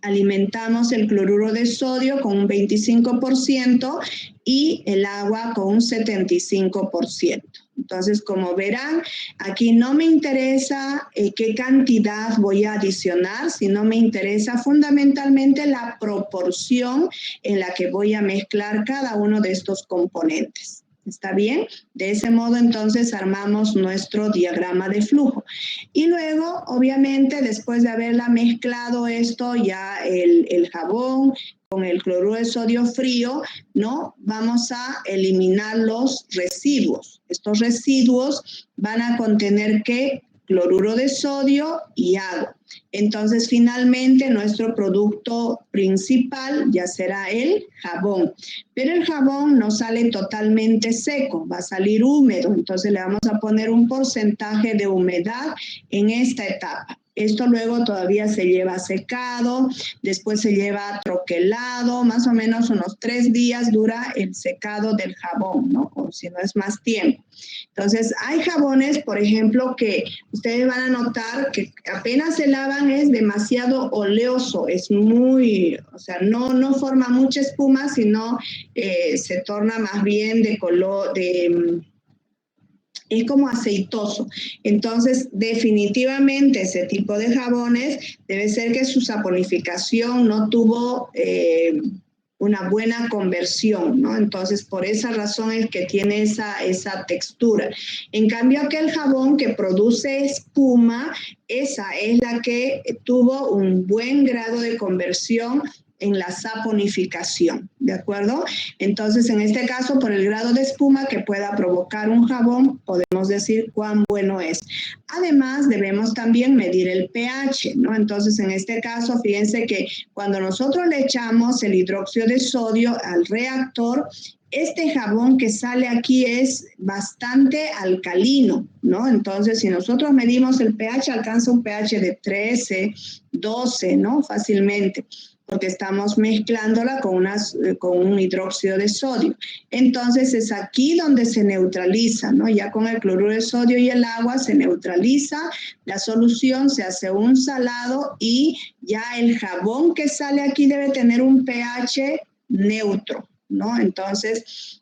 alimentamos el cloruro de sodio con un 25% y el agua con un 75%. Entonces, como verán, aquí no me interesa qué cantidad voy a adicionar, sino me interesa fundamentalmente la proporción en la que voy a mezclar cada uno de estos componentes. ¿Está bien? De ese modo, entonces, armamos nuestro diagrama de flujo. Y luego, obviamente, después de haberla mezclado esto, ya el jabón con el cloruro de sodio frío, ¿no? Vamos a eliminar los residuos. Estos residuos van a contener, ¿qué? Cloruro de sodio y agua. Entonces, finalmente, nuestro producto principal ya será el jabón. Pero el jabón no sale totalmente seco, va a salir húmedo. Entonces, le vamos a poner un porcentaje de humedad en esta etapa. Esto luego todavía se lleva secado, después se lleva troquelado, más o menos unos 3 días dura el secado del jabón, ¿no? O si no es más tiempo. Entonces, hay jabones, por ejemplo, que ustedes van a notar que apenas se lavan es demasiado oleoso, es muy, o sea, no forma mucha espuma, sino se torna más bien de color, es como aceitoso. Entonces, definitivamente ese tipo de jabones debe ser que su saponificación no tuvo una buena conversión, ¿no? Entonces, por esa razón es que tiene esa textura. En cambio, aquel jabón que produce espuma, esa es la que tuvo un buen grado de conversión en la saponificación, ¿de acuerdo? Entonces, en este caso, por el grado de espuma que pueda provocar un jabón, podemos decir cuán bueno es. Además, debemos también medir el pH, ¿no? Entonces, en este caso, fíjense que cuando nosotros le echamos el hidróxido de sodio al reactor, este jabón que sale aquí es bastante alcalino, ¿no? Entonces, si nosotros medimos el pH, alcanza un pH de 13, 12, ¿no? Fácilmente, porque estamos mezclándola con un hidróxido de sodio. Entonces, es aquí donde se neutraliza, ¿no? Ya con el cloruro de sodio y el agua se neutraliza la solución, se hace un salado y ya el jabón que sale aquí debe tener un pH neutro, ¿no? Entonces,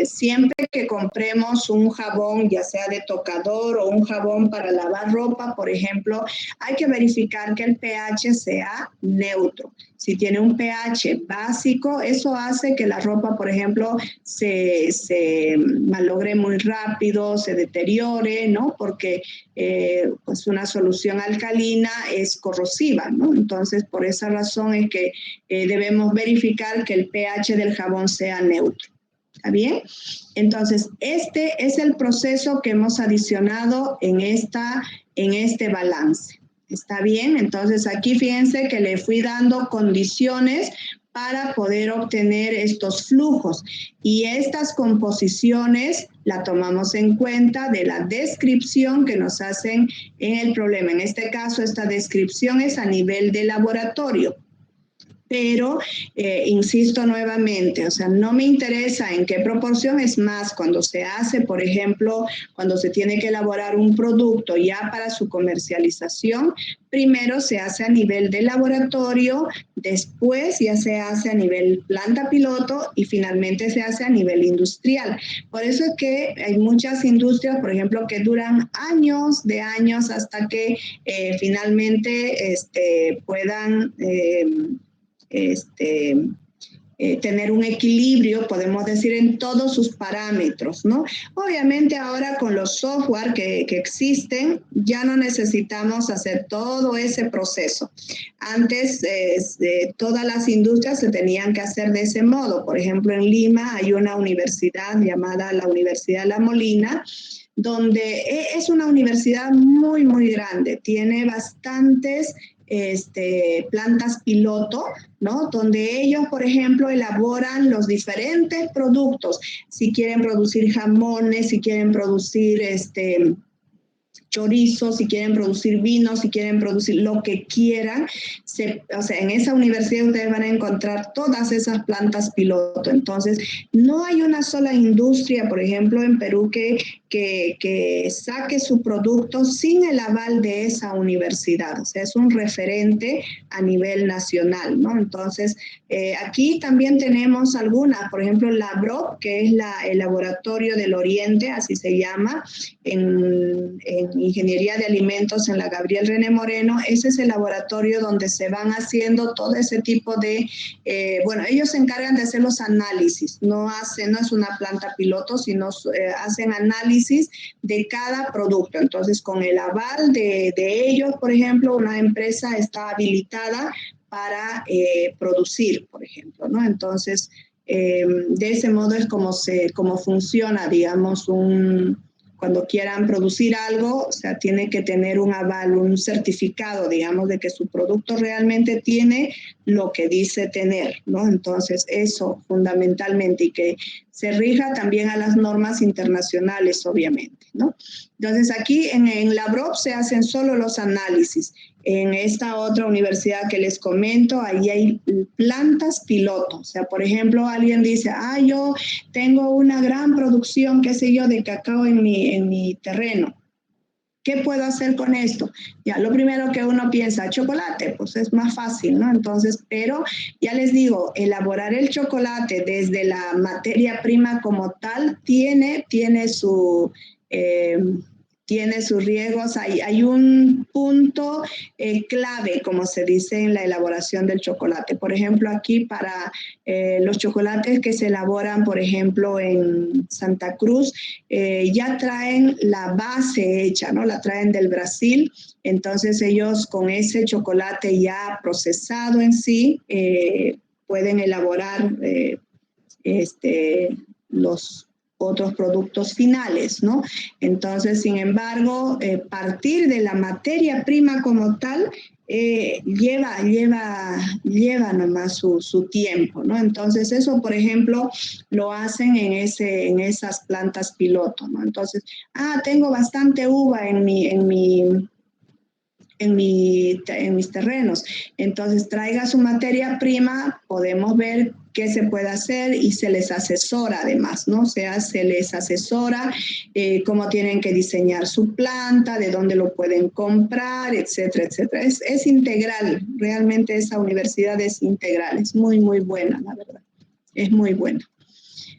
siempre que compremos un jabón, ya sea de tocador o un jabón para lavar ropa, por ejemplo, hay que verificar que el pH sea neutro. Si tiene un pH básico, eso hace que la ropa, por ejemplo, se malogre muy rápido, se deteriore, ¿no? Porque pues una solución alcalina es corrosiva, ¿no? Entonces, por esa razón es que debemos verificar que el pH del jabón sea neutro. ¿Está bien? Entonces, este es el proceso que hemos adicionado en este balance. ¿Está bien? Entonces, aquí fíjense que le fui dando condiciones para poder obtener estos flujos. Y estas composiciones la tomamos en cuenta de la descripción que nos hacen en el problema. En este caso, esta descripción es a nivel de laboratorio. Pero, insisto nuevamente, o sea, no me interesa en qué proporción, es más, cuando se hace, por ejemplo, cuando se tiene que elaborar un producto ya para su comercialización, primero se hace a nivel de laboratorio, después ya se hace a nivel planta piloto y finalmente se hace a nivel industrial. Por eso es que hay muchas industrias, por ejemplo, que duran años de años hasta que finalmente puedan tener un equilibrio, podemos decir, en todos sus parámetros, ¿no? Obviamente ahora con los software que existen, ya no necesitamos hacer todo ese proceso. Antes, todas las industrias se tenían que hacer de ese modo. Por ejemplo, en Lima hay una universidad llamada la Universidad La Molina, donde es una universidad muy, muy grande, tiene bastantes plantas piloto, ¿no? Donde ellos, por ejemplo, elaboran los diferentes productos. Si quieren producir jamones, si quieren producir chorizo, si quieren producir vino, si quieren producir lo que quieran. O sea, en esa universidad ustedes van a encontrar todas esas plantas piloto. Entonces, no hay una sola industria, por ejemplo, en Perú que saque su producto sin el aval de esa universidad. O sea, es un referente a nivel nacional, ¿no? Entonces, aquí también tenemos algunas, por ejemplo, LABROP, que es el Laboratorio del Oriente, así se llama, en Ingeniería de Alimentos en la Gabriel René Moreno. Ese es el laboratorio donde se van haciendo todo ese tipo de, bueno, ellos se encargan de hacer los análisis, no es una planta piloto, sino hacen análisis de cada producto. Entonces, con el aval de ellos, por ejemplo, una empresa está habilitada para producir, por ejemplo, ¿no? Entonces, de ese modo es como funciona, digamos, cuando quieran producir algo, o sea, tiene que tener un aval, un certificado, digamos, de que su producto realmente tiene lo que dice tener, ¿no? Entonces, eso fundamentalmente, y que se rija también a las normas internacionales, obviamente, ¿no? Entonces, aquí en LABROP se hacen solo los análisis. En esta otra universidad que les comento, ahí hay plantas piloto. O sea, por ejemplo, alguien dice, yo tengo una gran producción, qué sé yo, de cacao en mi terreno. ¿Qué puedo hacer con esto? Ya, lo primero que uno piensa, chocolate, pues es más fácil, ¿no? Entonces, pero ya les digo, elaborar el chocolate desde la materia prima como tal tiene sus riesgos. Hay un punto clave, como se dice, en la elaboración del chocolate. Por ejemplo, aquí para los chocolates que se elaboran, por ejemplo, en Santa Cruz, ya traen la base hecha, ¿no? La traen del Brasil. Entonces, ellos con ese chocolate ya procesado en sí, pueden elaborar los otros productos finales, ¿no? Entonces, sin embargo, partir de la materia prima como tal lleva nomás su tiempo, ¿no? Entonces, eso, por ejemplo, lo hacen en esas plantas piloto, ¿no? Entonces, tengo bastante uva en mis terrenos. Entonces, traiga su materia prima, podemos ver qué se puede hacer y se les asesora además, ¿no? O sea, se les asesora cómo tienen que diseñar su planta, de dónde lo pueden comprar, etcétera, etcétera. Es integral, realmente esa universidad es integral, es muy, muy buena, la verdad. Es muy buena.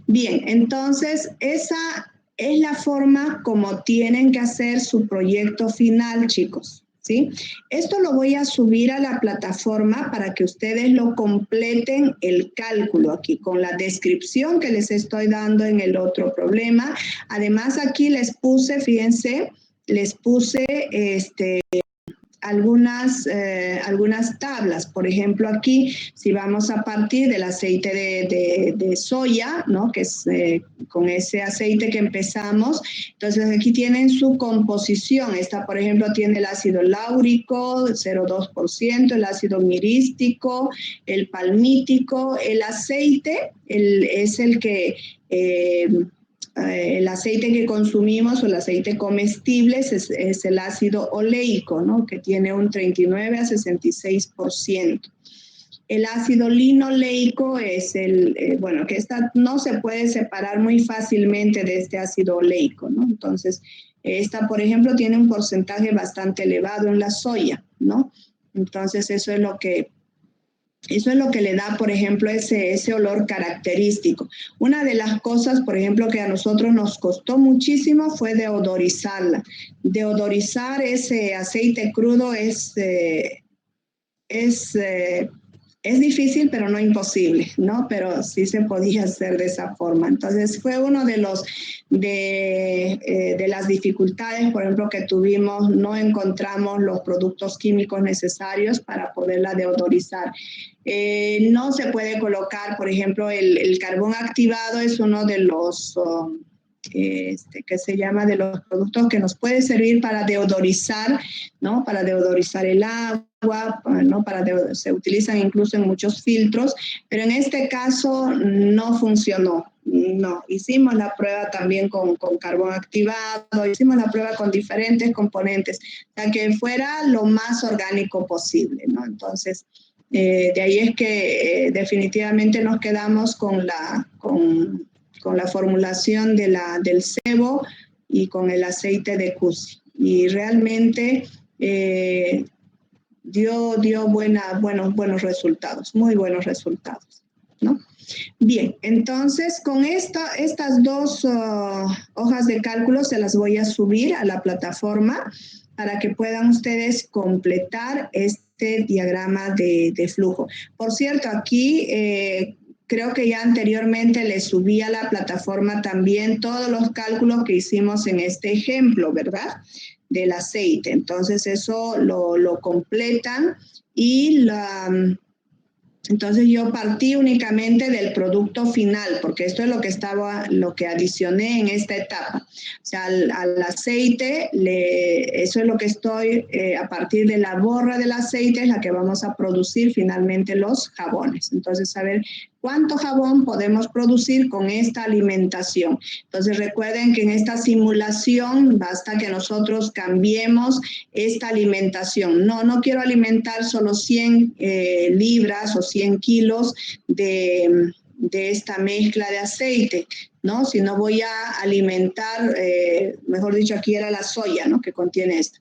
Bien, entonces, esa es la forma como tienen que hacer su proyecto final, chicos. ¿Sí? Esto lo voy a subir a la plataforma para que ustedes lo completen el cálculo aquí con la descripción que les estoy dando en el otro problema. Además, aquí les puse, fíjense, algunas tablas. Por ejemplo, aquí, si vamos a partir del aceite de soya, ¿no? Que es con ese aceite que empezamos, entonces aquí tienen su composición. Esta, por ejemplo, tiene el ácido láurico, 0,2%, el ácido mirístico, el palmítico. El aceite es el que... el aceite que consumimos o el aceite comestible es el ácido oleico, ¿no? Que tiene un 39 a 66%. El ácido linoleico es bueno, que no se puede separar muy fácilmente de este ácido oleico, ¿no? Entonces, esta, por ejemplo, tiene un porcentaje bastante elevado en la soya, ¿no? Entonces, eso es lo que le da, por ejemplo, ese olor característico. Una de las cosas, por ejemplo, que a nosotros nos costó muchísimo fue deodorizarla. Deodorizar ese aceite crudo es difícil, pero no imposible, ¿no? Pero sí se podía hacer de esa forma. Entonces, fue uno de las dificultades, por ejemplo, que tuvimos. No encontramos los productos químicos necesarios para poderla deodorizar. No se puede colocar, por ejemplo, el carbón activado es uno de los... que se llama de los productos que nos puede servir para deodorizar, ¿no? Para deodorizar el agua, ¿no? Se utilizan incluso en muchos filtros, pero en este caso no funcionó. No, hicimos la prueba también con carbón activado, hicimos la prueba con diferentes componentes, para que fuera lo más orgánico posible, ¿no? Entonces, de ahí es que definitivamente nos quedamos con la formulación del sebo y con el aceite de Cusi. Y realmente dio buenos resultados, muy buenos resultados, ¿no? Bien, entonces con estas dos hojas de cálculo se las voy a subir a la plataforma para que puedan ustedes completar este diagrama de flujo. Por cierto, aquí creo que ya anteriormente les subí a la plataforma también todos los cálculos que hicimos en este ejemplo, ¿verdad? Del aceite. Entonces eso lo completan y entonces yo partí únicamente del producto final, porque esto es lo que adicioné en esta etapa. O sea, al aceite, eso es lo que a partir de la borra del aceite es la que vamos a producir finalmente los jabones. Entonces, a ver cuánto jabón podemos producir con esta alimentación. Entonces, recuerden que en esta simulación basta que nosotros cambiemos esta alimentación. No quiero alimentar solo 100 libras o 100 kilos de esta mezcla de aceite, ¿no? Si no voy a alimentar, mejor dicho, aquí era la soya, ¿no? Que contiene esto.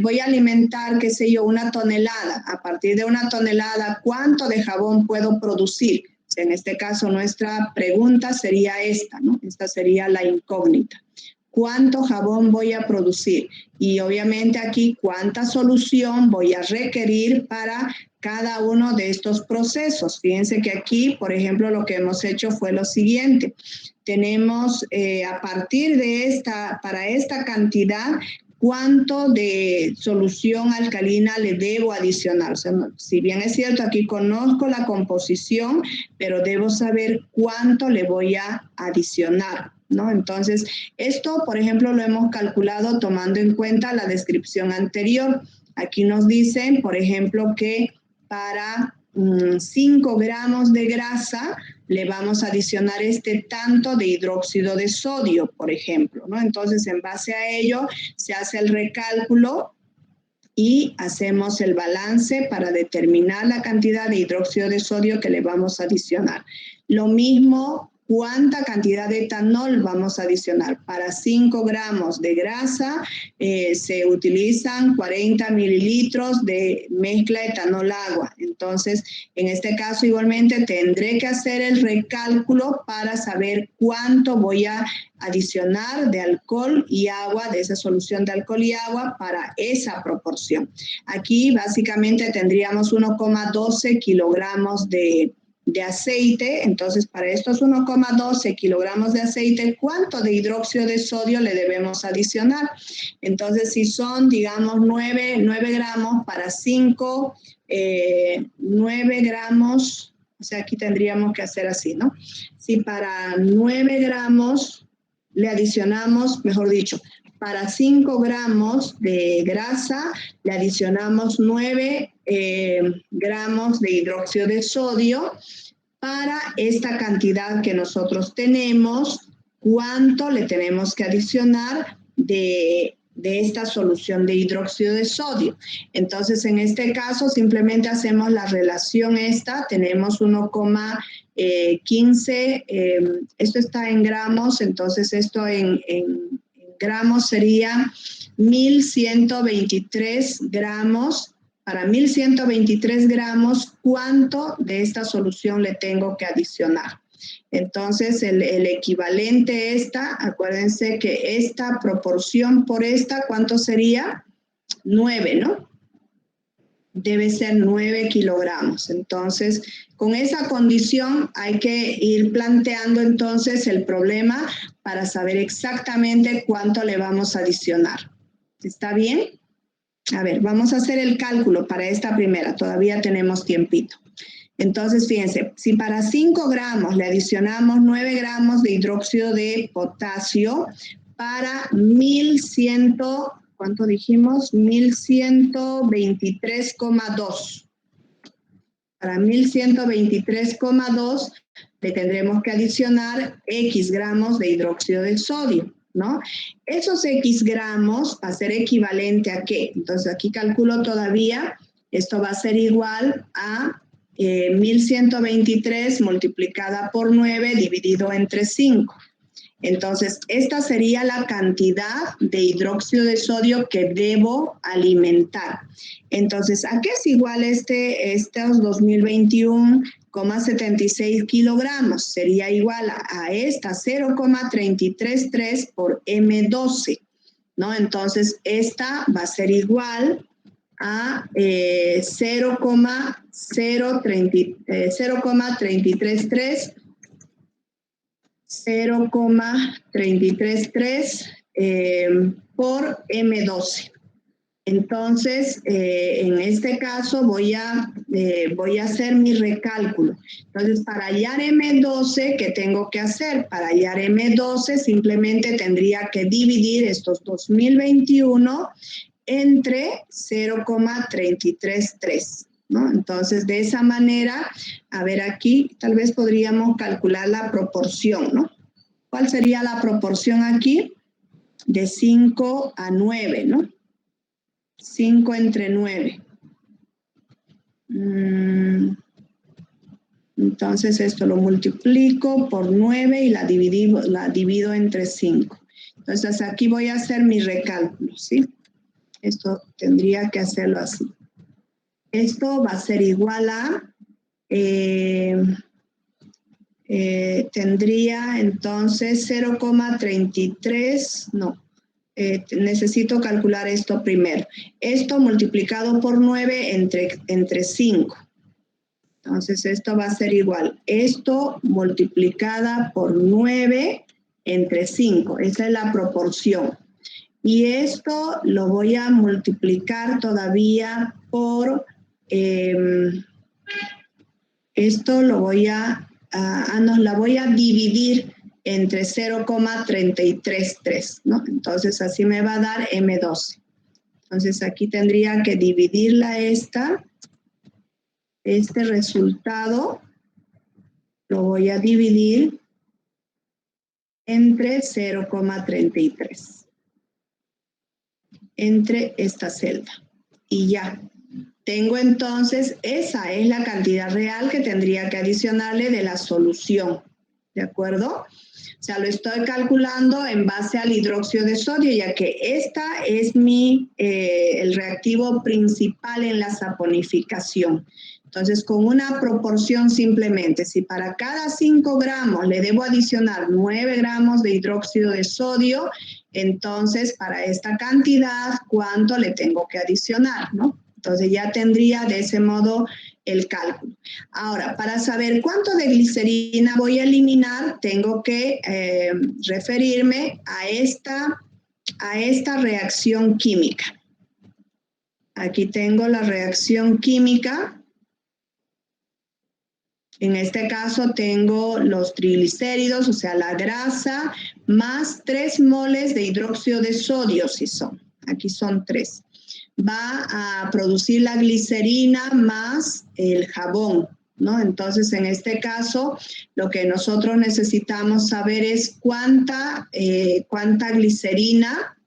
Voy a alimentar, qué sé yo, 1 tonelada. A partir de 1 tonelada, ¿cuánto de jabón puedo producir? En este caso, nuestra pregunta sería esta, ¿no? Esta sería la incógnita. ¿Cuánto jabón voy a producir? Y obviamente aquí, ¿cuánta solución voy a requerir para cada uno de estos procesos? Fíjense que aquí, por ejemplo, lo que hemos hecho fue lo siguiente. Tenemos a partir de para esta cantidad, ¿cuánto de solución alcalina le debo adicionar? O sea, si bien es cierto, aquí conozco la composición, pero debo saber cuánto le voy a adicionar, ¿no? Entonces, esto, por ejemplo, lo hemos calculado tomando en cuenta la descripción anterior. Aquí nos dicen, por ejemplo, que para 5 gramos de grasa le vamos a adicionar tanto de hidróxido de sodio, por ejemplo, ¿no? Entonces, en base a ello, se hace el recálculo y hacemos el balance para determinar la cantidad de hidróxido de sodio que le vamos a adicionar. Lo mismo, ¿cuánta cantidad de etanol vamos a adicionar? Para 5 gramos de grasa se utilizan 40 mililitros de mezcla etanol-agua. Entonces, en este caso igualmente tendré que hacer el recálculo para saber cuánto voy a adicionar de alcohol y agua, de esa solución de alcohol y agua para esa proporción. Aquí básicamente tendríamos 1,12 kilogramos de aceite. Entonces, para estos 1,12 kilogramos de aceite, ¿cuánto de hidróxido de sodio le debemos adicionar? Entonces, si son, digamos, 9 gramos para 5, 9 gramos, o sea, aquí tendríamos que hacer así, ¿no? Si para 9 gramos le adicionamos, mejor dicho, para 5 gramos de grasa le adicionamos 9 gramos de hidróxido de sodio. Para esta cantidad que nosotros tenemos, ¿cuánto le tenemos que adicionar de de esta solución de hidróxido de sodio. Entonces, en este caso, simplemente hacemos la relación esta, tenemos 1,15, esto está en gramos, entonces esto en gramos sería 1123 gramos. Para 1123 gramos, ¿cuánto de esta solución le tengo que adicionar? Entonces, el equivalente esta, acuérdense que esta proporción por esta, ¿cuánto sería? 9, ¿no? Debe ser 9 kilogramos. Entonces, con esa condición hay que ir planteando entonces el problema para saber exactamente cuánto le vamos a adicionar. ¿Está bien? A ver, vamos a hacer el cálculo para esta primera. Todavía tenemos tiempito. Entonces, fíjense, si para 5 gramos le adicionamos 9 gramos de hidróxido de potasio, para 1100, ¿cuánto dijimos? 1123,2. Para 1123,2 le tendremos que adicionar X gramos de hidróxido de sodio, ¿no? Esos X gramos va a ser equivalente a ¿qué? Entonces, aquí calculo todavía, esto va a ser igual a 1123 multiplicada por 9 dividido entre 5. Entonces, esta sería la cantidad de hidróxido de sodio que debo alimentar. Entonces, ¿a qué es igual estos 2021,76 kilogramos? Sería igual a esta 0,333 por M12, ¿no? Entonces, esta va a ser igual a 0,333 por M12. Entonces, en este caso voy a hacer mi recálculo. Entonces, para hallar M12, ¿qué tengo que hacer? Para hallar M12 simplemente tendría que dividir estos 2021 entre 0,333, ¿no? Entonces, de esa manera, a ver aquí, tal vez podríamos calcular la proporción, ¿no? ¿Cuál sería la proporción aquí? De 5 a 9, ¿no? 5 entre 9. Entonces, esto lo multiplico por 9 y la divido entre 5. Entonces, aquí voy a hacer mi recálculo, ¿sí? Esto tendría que hacerlo así. Esto va a ser igual a, tendría entonces 0,33, no, necesito calcular esto primero. Esto multiplicado por 9 entre 5. Entonces esto va a ser igual. Esto multiplicada por 9 entre 5. Esa es la proporción. Y esto lo voy a multiplicar todavía por, esto lo voy la voy a dividir entre 0,333, ¿no? Entonces así me va a dar M12. Entonces aquí tendría que dividirla este resultado lo voy a dividir entre 0,33. Entre esta celda. Y ya. Tengo entonces, esa es la cantidad real que tendría que adicionarle de la solución. ¿De acuerdo? O sea, lo estoy calculando en base al hidróxido de sodio, ya que esta es el reactivo principal en la saponificación. Entonces, con una proporción simplemente, si para cada 5 gramos le debo adicionar 9 gramos de hidróxido de sodio, entonces para esta cantidad, ¿cuánto le tengo que adicionar, no? Entonces ya tendría de ese modo el cálculo. Ahora, para saber cuánto de glicerina voy a eliminar, tengo que referirme a esta reacción química. Aquí tengo la reacción química. En este caso tengo los triglicéridos, o sea, la grasa, más 3 moles de hidróxido de sodio, si son. Aquí son 3. Va a producir la glicerina más el jabón, ¿no? Entonces, en este caso, lo que nosotros necesitamos saber es cuánta glicerina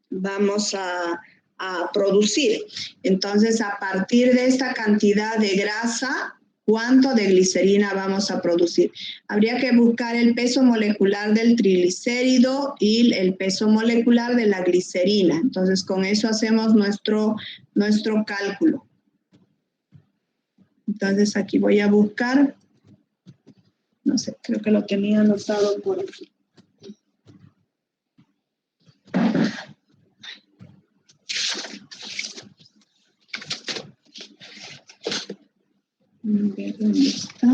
vamos a producir. Entonces, a partir de esta cantidad de grasa, ¿cuánto de glicerina vamos a producir? Habría que buscar el peso molecular del triglicérido y el peso molecular de la glicerina. Entonces, con eso hacemos nuestro cálculo. Entonces, aquí voy a buscar, no sé, creo que lo tenía anotado por aquí. A ver dónde está.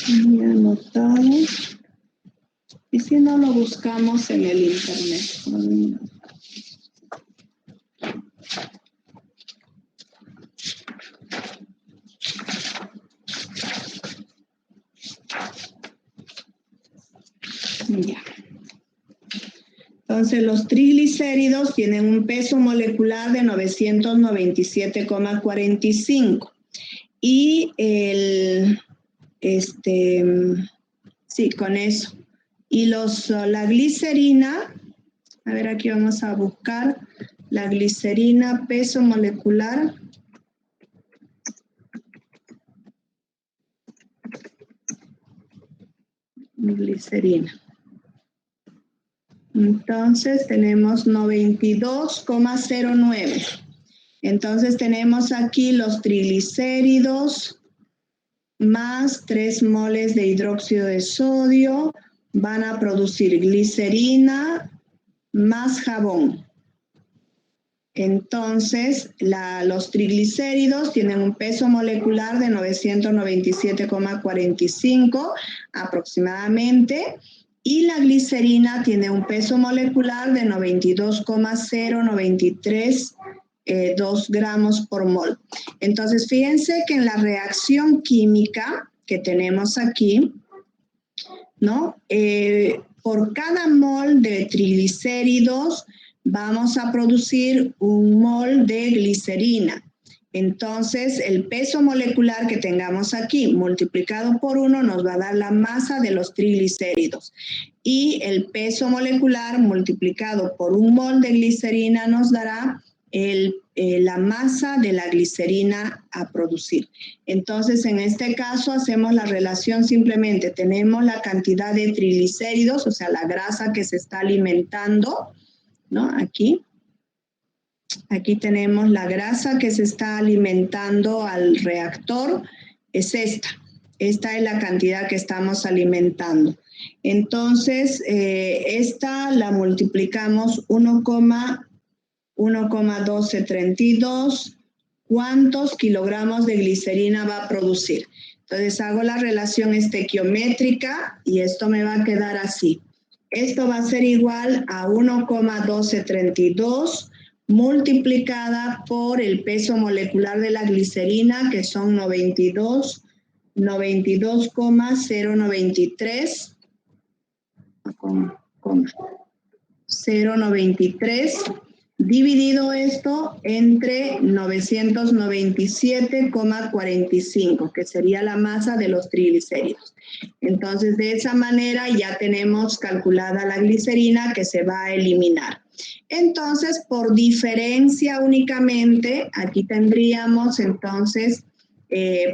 Tenía anotado. Y si no lo buscamos en el internet. Ya. Entonces, los triglicéridos tienen un peso molecular de 997,45. Y sí, con eso. Y la glicerina, a ver, aquí vamos a buscar la glicerina, peso molecular. Glicerina. Entonces tenemos 92,09. Entonces tenemos aquí los triglicéridos más 3 moles de hidróxido de sodio van a producir glicerina más jabón. Entonces, los triglicéridos tienen un peso molecular de 997,45 aproximadamente, y la glicerina tiene un peso molecular de 92,093 2 gramos por mol. Entonces, fíjense que en la reacción química que tenemos aquí, ¿no? Por cada mol de triglicéridos vamos a producir un mol de glicerina. Entonces, el peso molecular que tengamos aquí multiplicado por 1 nos va a dar la masa de los triglicéridos. Y el peso molecular multiplicado por un mol de glicerina nos dará la masa de la glicerina a producir. Entonces, en este caso, hacemos la relación simplemente. Tenemos la cantidad de triglicéridos, o sea, la grasa que se está alimentando, ¿no? Aquí tenemos la grasa que se está alimentando al reactor, es esta. Esta es la cantidad que estamos alimentando. Entonces, esta la multiplicamos 1,1232. ¿Cuántos kilogramos de glicerina va a producir? Entonces, hago la relación estequiométrica y esto me va a quedar así. Esto va a ser igual a 1,1232 multiplicada por el peso molecular de la glicerina, que son 92,093, 093, dividido esto entre 997,45, que sería la masa de los triglicéridos. Entonces, de esa manera ya tenemos calculada la glicerina que se va a eliminar. Entonces, por diferencia únicamente, aquí tendríamos entonces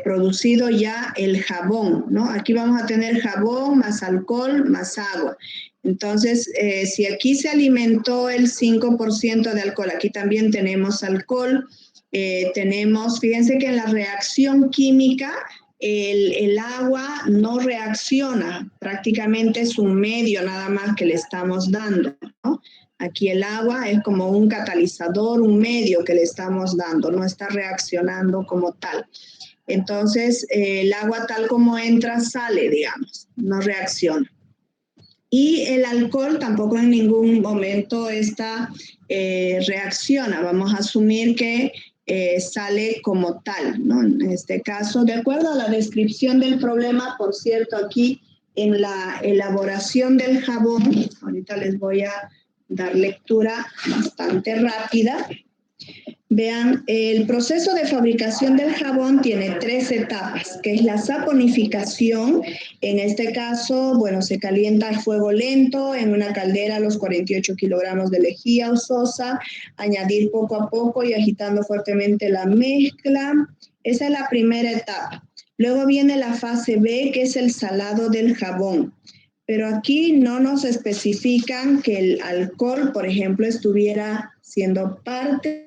producido ya el jabón, ¿no? Aquí vamos a tener jabón más alcohol más agua. Entonces, si aquí se alimentó el 5% de alcohol, aquí también tenemos alcohol, fíjense que en la reacción química, el agua no reacciona, prácticamente es un medio nada más que le estamos dando, ¿no? Aquí el agua es como un catalizador, un medio que le estamos dando, no está reaccionando como tal. Entonces, el agua tal como entra, sale, digamos, no reacciona. Y el alcohol tampoco en ningún momento reacciona. Vamos a asumir que sale como tal, ¿no? En este caso, de acuerdo a la descripción del problema, por cierto, aquí en la elaboración del jabón, ahorita les voy a dar lectura bastante rápida. Vean, el proceso de fabricación del jabón tiene 3 etapas, que es la saponificación. En este caso, bueno, se calienta a fuego lento en una caldera los 48 kilogramos de lejía o sosa, añadir poco a poco y agitando fuertemente la mezcla. Esa es la primera etapa. Luego viene la fase B, que es el salado del jabón. Pero aquí no nos especifican que el alcohol, por ejemplo, estuviera siendo parte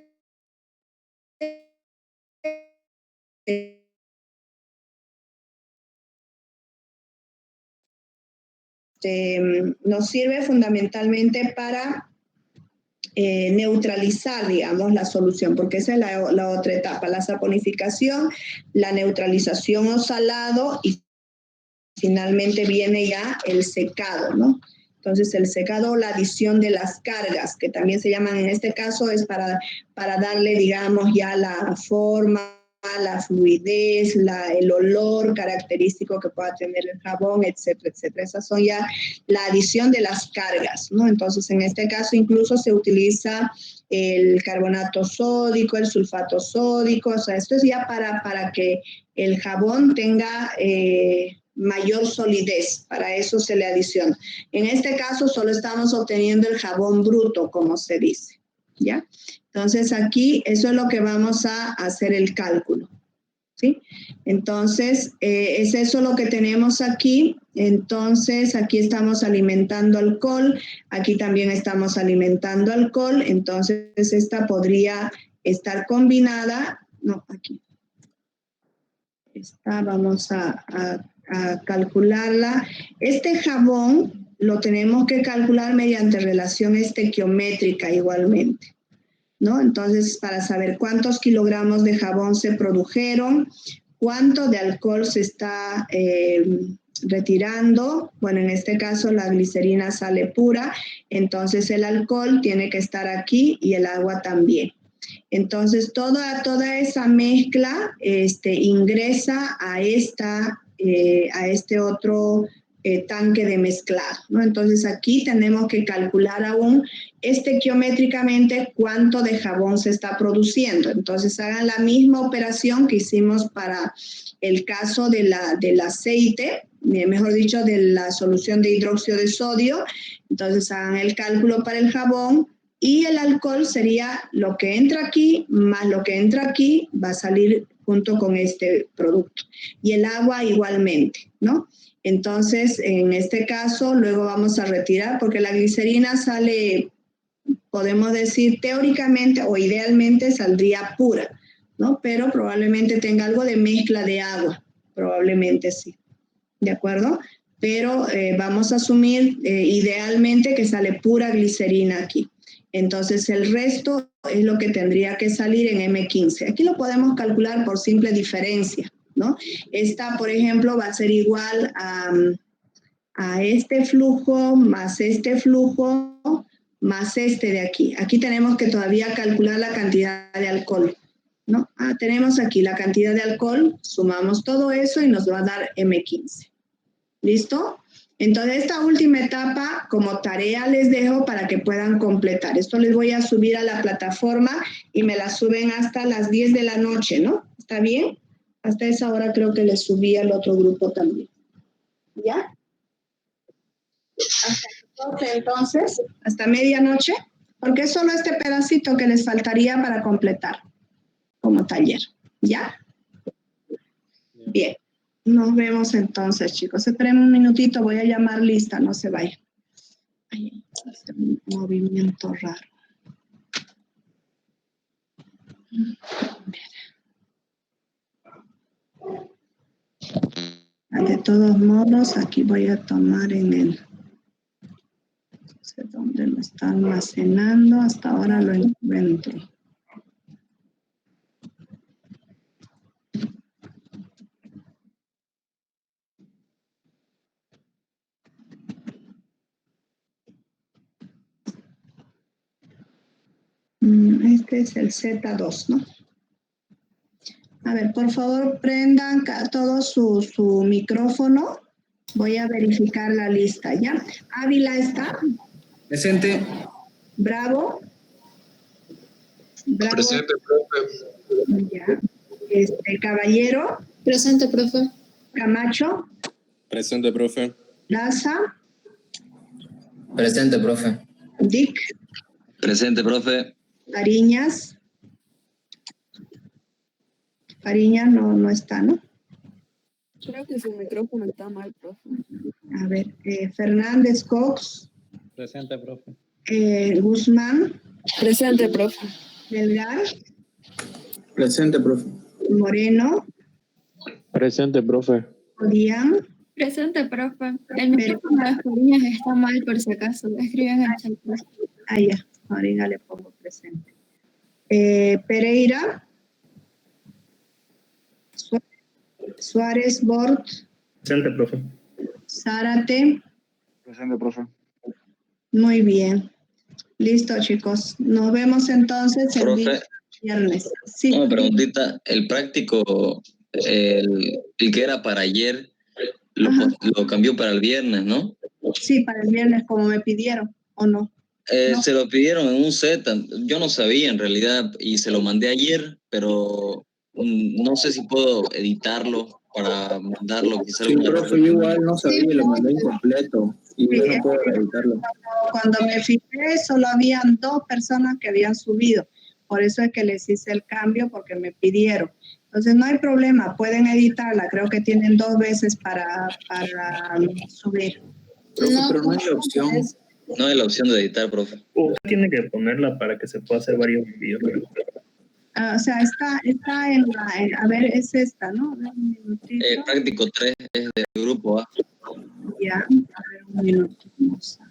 nos sirve fundamentalmente para neutralizar, digamos, la solución, porque esa es la otra etapa, la saponificación, la neutralización o salado y finalmente viene ya el secado, ¿no? Entonces, el secado o la adición de las cargas, que también se llaman en este caso, es para darle, digamos, ya la forma, la fluidez, el olor característico que pueda tener el jabón, etcétera, etcétera. Esas son ya la adición de las cargas, ¿no? Entonces, en este caso incluso se utiliza el carbonato sódico, el sulfato sódico, o sea, esto es ya para que el jabón tenga mayor solidez, para eso se le adiciona. En este caso solo estamos obteniendo el jabón bruto, como se dice, ¿ya? Entonces aquí eso es lo que vamos a hacer el cálculo, ¿sí? Entonces es eso lo que tenemos aquí. Entonces aquí estamos alimentando alcohol, aquí también estamos alimentando alcohol, entonces esta podría estar combinada, no, aquí. Esta vamos a calcularla. Este jabón lo tenemos que calcular mediante relación estequiométrica igualmente, ¿no? Entonces, para saber cuántos kilogramos de jabón se produjeron, cuánto de alcohol se está retirando, bueno, en este caso la glicerina sale pura, entonces el alcohol tiene que estar aquí y el agua también. Entonces, toda esa mezcla ingresa a este otro tanque de mezclado, ¿no? Entonces, aquí tenemos que calcular aún estequiométricamente cuánto de jabón se está produciendo. Entonces, hagan la misma operación que hicimos para el caso del aceite, mejor dicho, de la solución de hidróxido de sodio. Entonces, hagan el cálculo para el jabón. Y el alcohol sería lo que entra aquí más lo que entra aquí va a salir junto con este producto. Y el agua igualmente, ¿no? Entonces, en este caso, luego vamos a retirar, porque la glicerina sale, podemos decir, teóricamente o idealmente saldría pura, ¿no? Pero probablemente tenga algo de mezcla de agua, probablemente sí, ¿de acuerdo? Pero vamos a asumir idealmente que sale pura glicerina aquí. Entonces, el resto es lo que tendría que salir en M15. Aquí lo podemos calcular por simple diferencia, ¿no? Esta, por ejemplo, va a ser igual a este flujo más este flujo más este de aquí. Aquí tenemos que todavía calcular la cantidad de alcohol, ¿no? Tenemos aquí la cantidad de alcohol, sumamos todo eso y nos va a dar M15. ¿Listo? Entonces, esta última etapa, como tarea, les dejo para que puedan completar. Esto les voy a subir a la plataforma y me la suben hasta las 10 de la noche, ¿no? ¿Está bien? Hasta esa hora creo que les subí al otro grupo también. ¿Ya? Entonces, hasta medianoche, porque es solo este pedacito que les faltaría para completar como taller. ¿Ya? Bien. Nos vemos entonces, chicos. Esperen un minutito, voy a llamar lista, no se vayan. Ay, este movimiento raro. De todos modos, aquí voy a tomar en el... No sé dónde lo está almacenando, hasta ahora lo encuentro. Este es el Z2, ¿no? A ver, por favor, prendan todo su micrófono. Voy a verificar la lista, ¿ya? Ávila está. Presente. Bravo. Bravo. Presente, profe. Ya. Caballero. Presente, profe. Camacho. Presente, profe. Daza. Presente, profe. Dick. Presente, profe. Fariñas. Fariñas no está, ¿no? Creo que su micrófono está mal, profe. A ver, Fernández Cox. Presente, profe. Guzmán. Presente, profe. Delgar. Presente, profe. Moreno. Presente, profe. Odián. Presente, profe. El micrófono de las Fariñas está mal, por si acaso. Escriben en el chat. Ah, ya. Ahorita le pongo presente. Pereira. Suárez Bort. Presente, profe. Zárate. Presente, profe. Muy bien. Listo, chicos. Nos vemos entonces el Profe, viernes. Sí. una preguntita. El práctico, el que era para ayer, lo cambió para el viernes, ¿no? Sí, para el viernes, como me pidieron, ¿o no? No. Se lo pidieron en un set. Yo no sabía en realidad y se lo mandé ayer, pero no sé si puedo editarlo para mandarlo. Quizá Sí, profe, yo igual no sabía, lo mandé incompleto y yo no puedo editarlo. Cuando me fijé, solo habían 2 personas que habían subido. Por eso es que les hice el cambio, porque me pidieron. Entonces, no hay problema, pueden editarla. Creo que tienen 2 veces para subir. Profe, No, pero no hay opción. No hay la opción de editar, profe. Usted tiene que ponerla para que se pueda hacer varios videos. O sea, está en la... a ver, es esta, ¿no? A ver, un minutito. Práctico 3 es del grupo A. Ya, a ver, un minuto. Vamos a...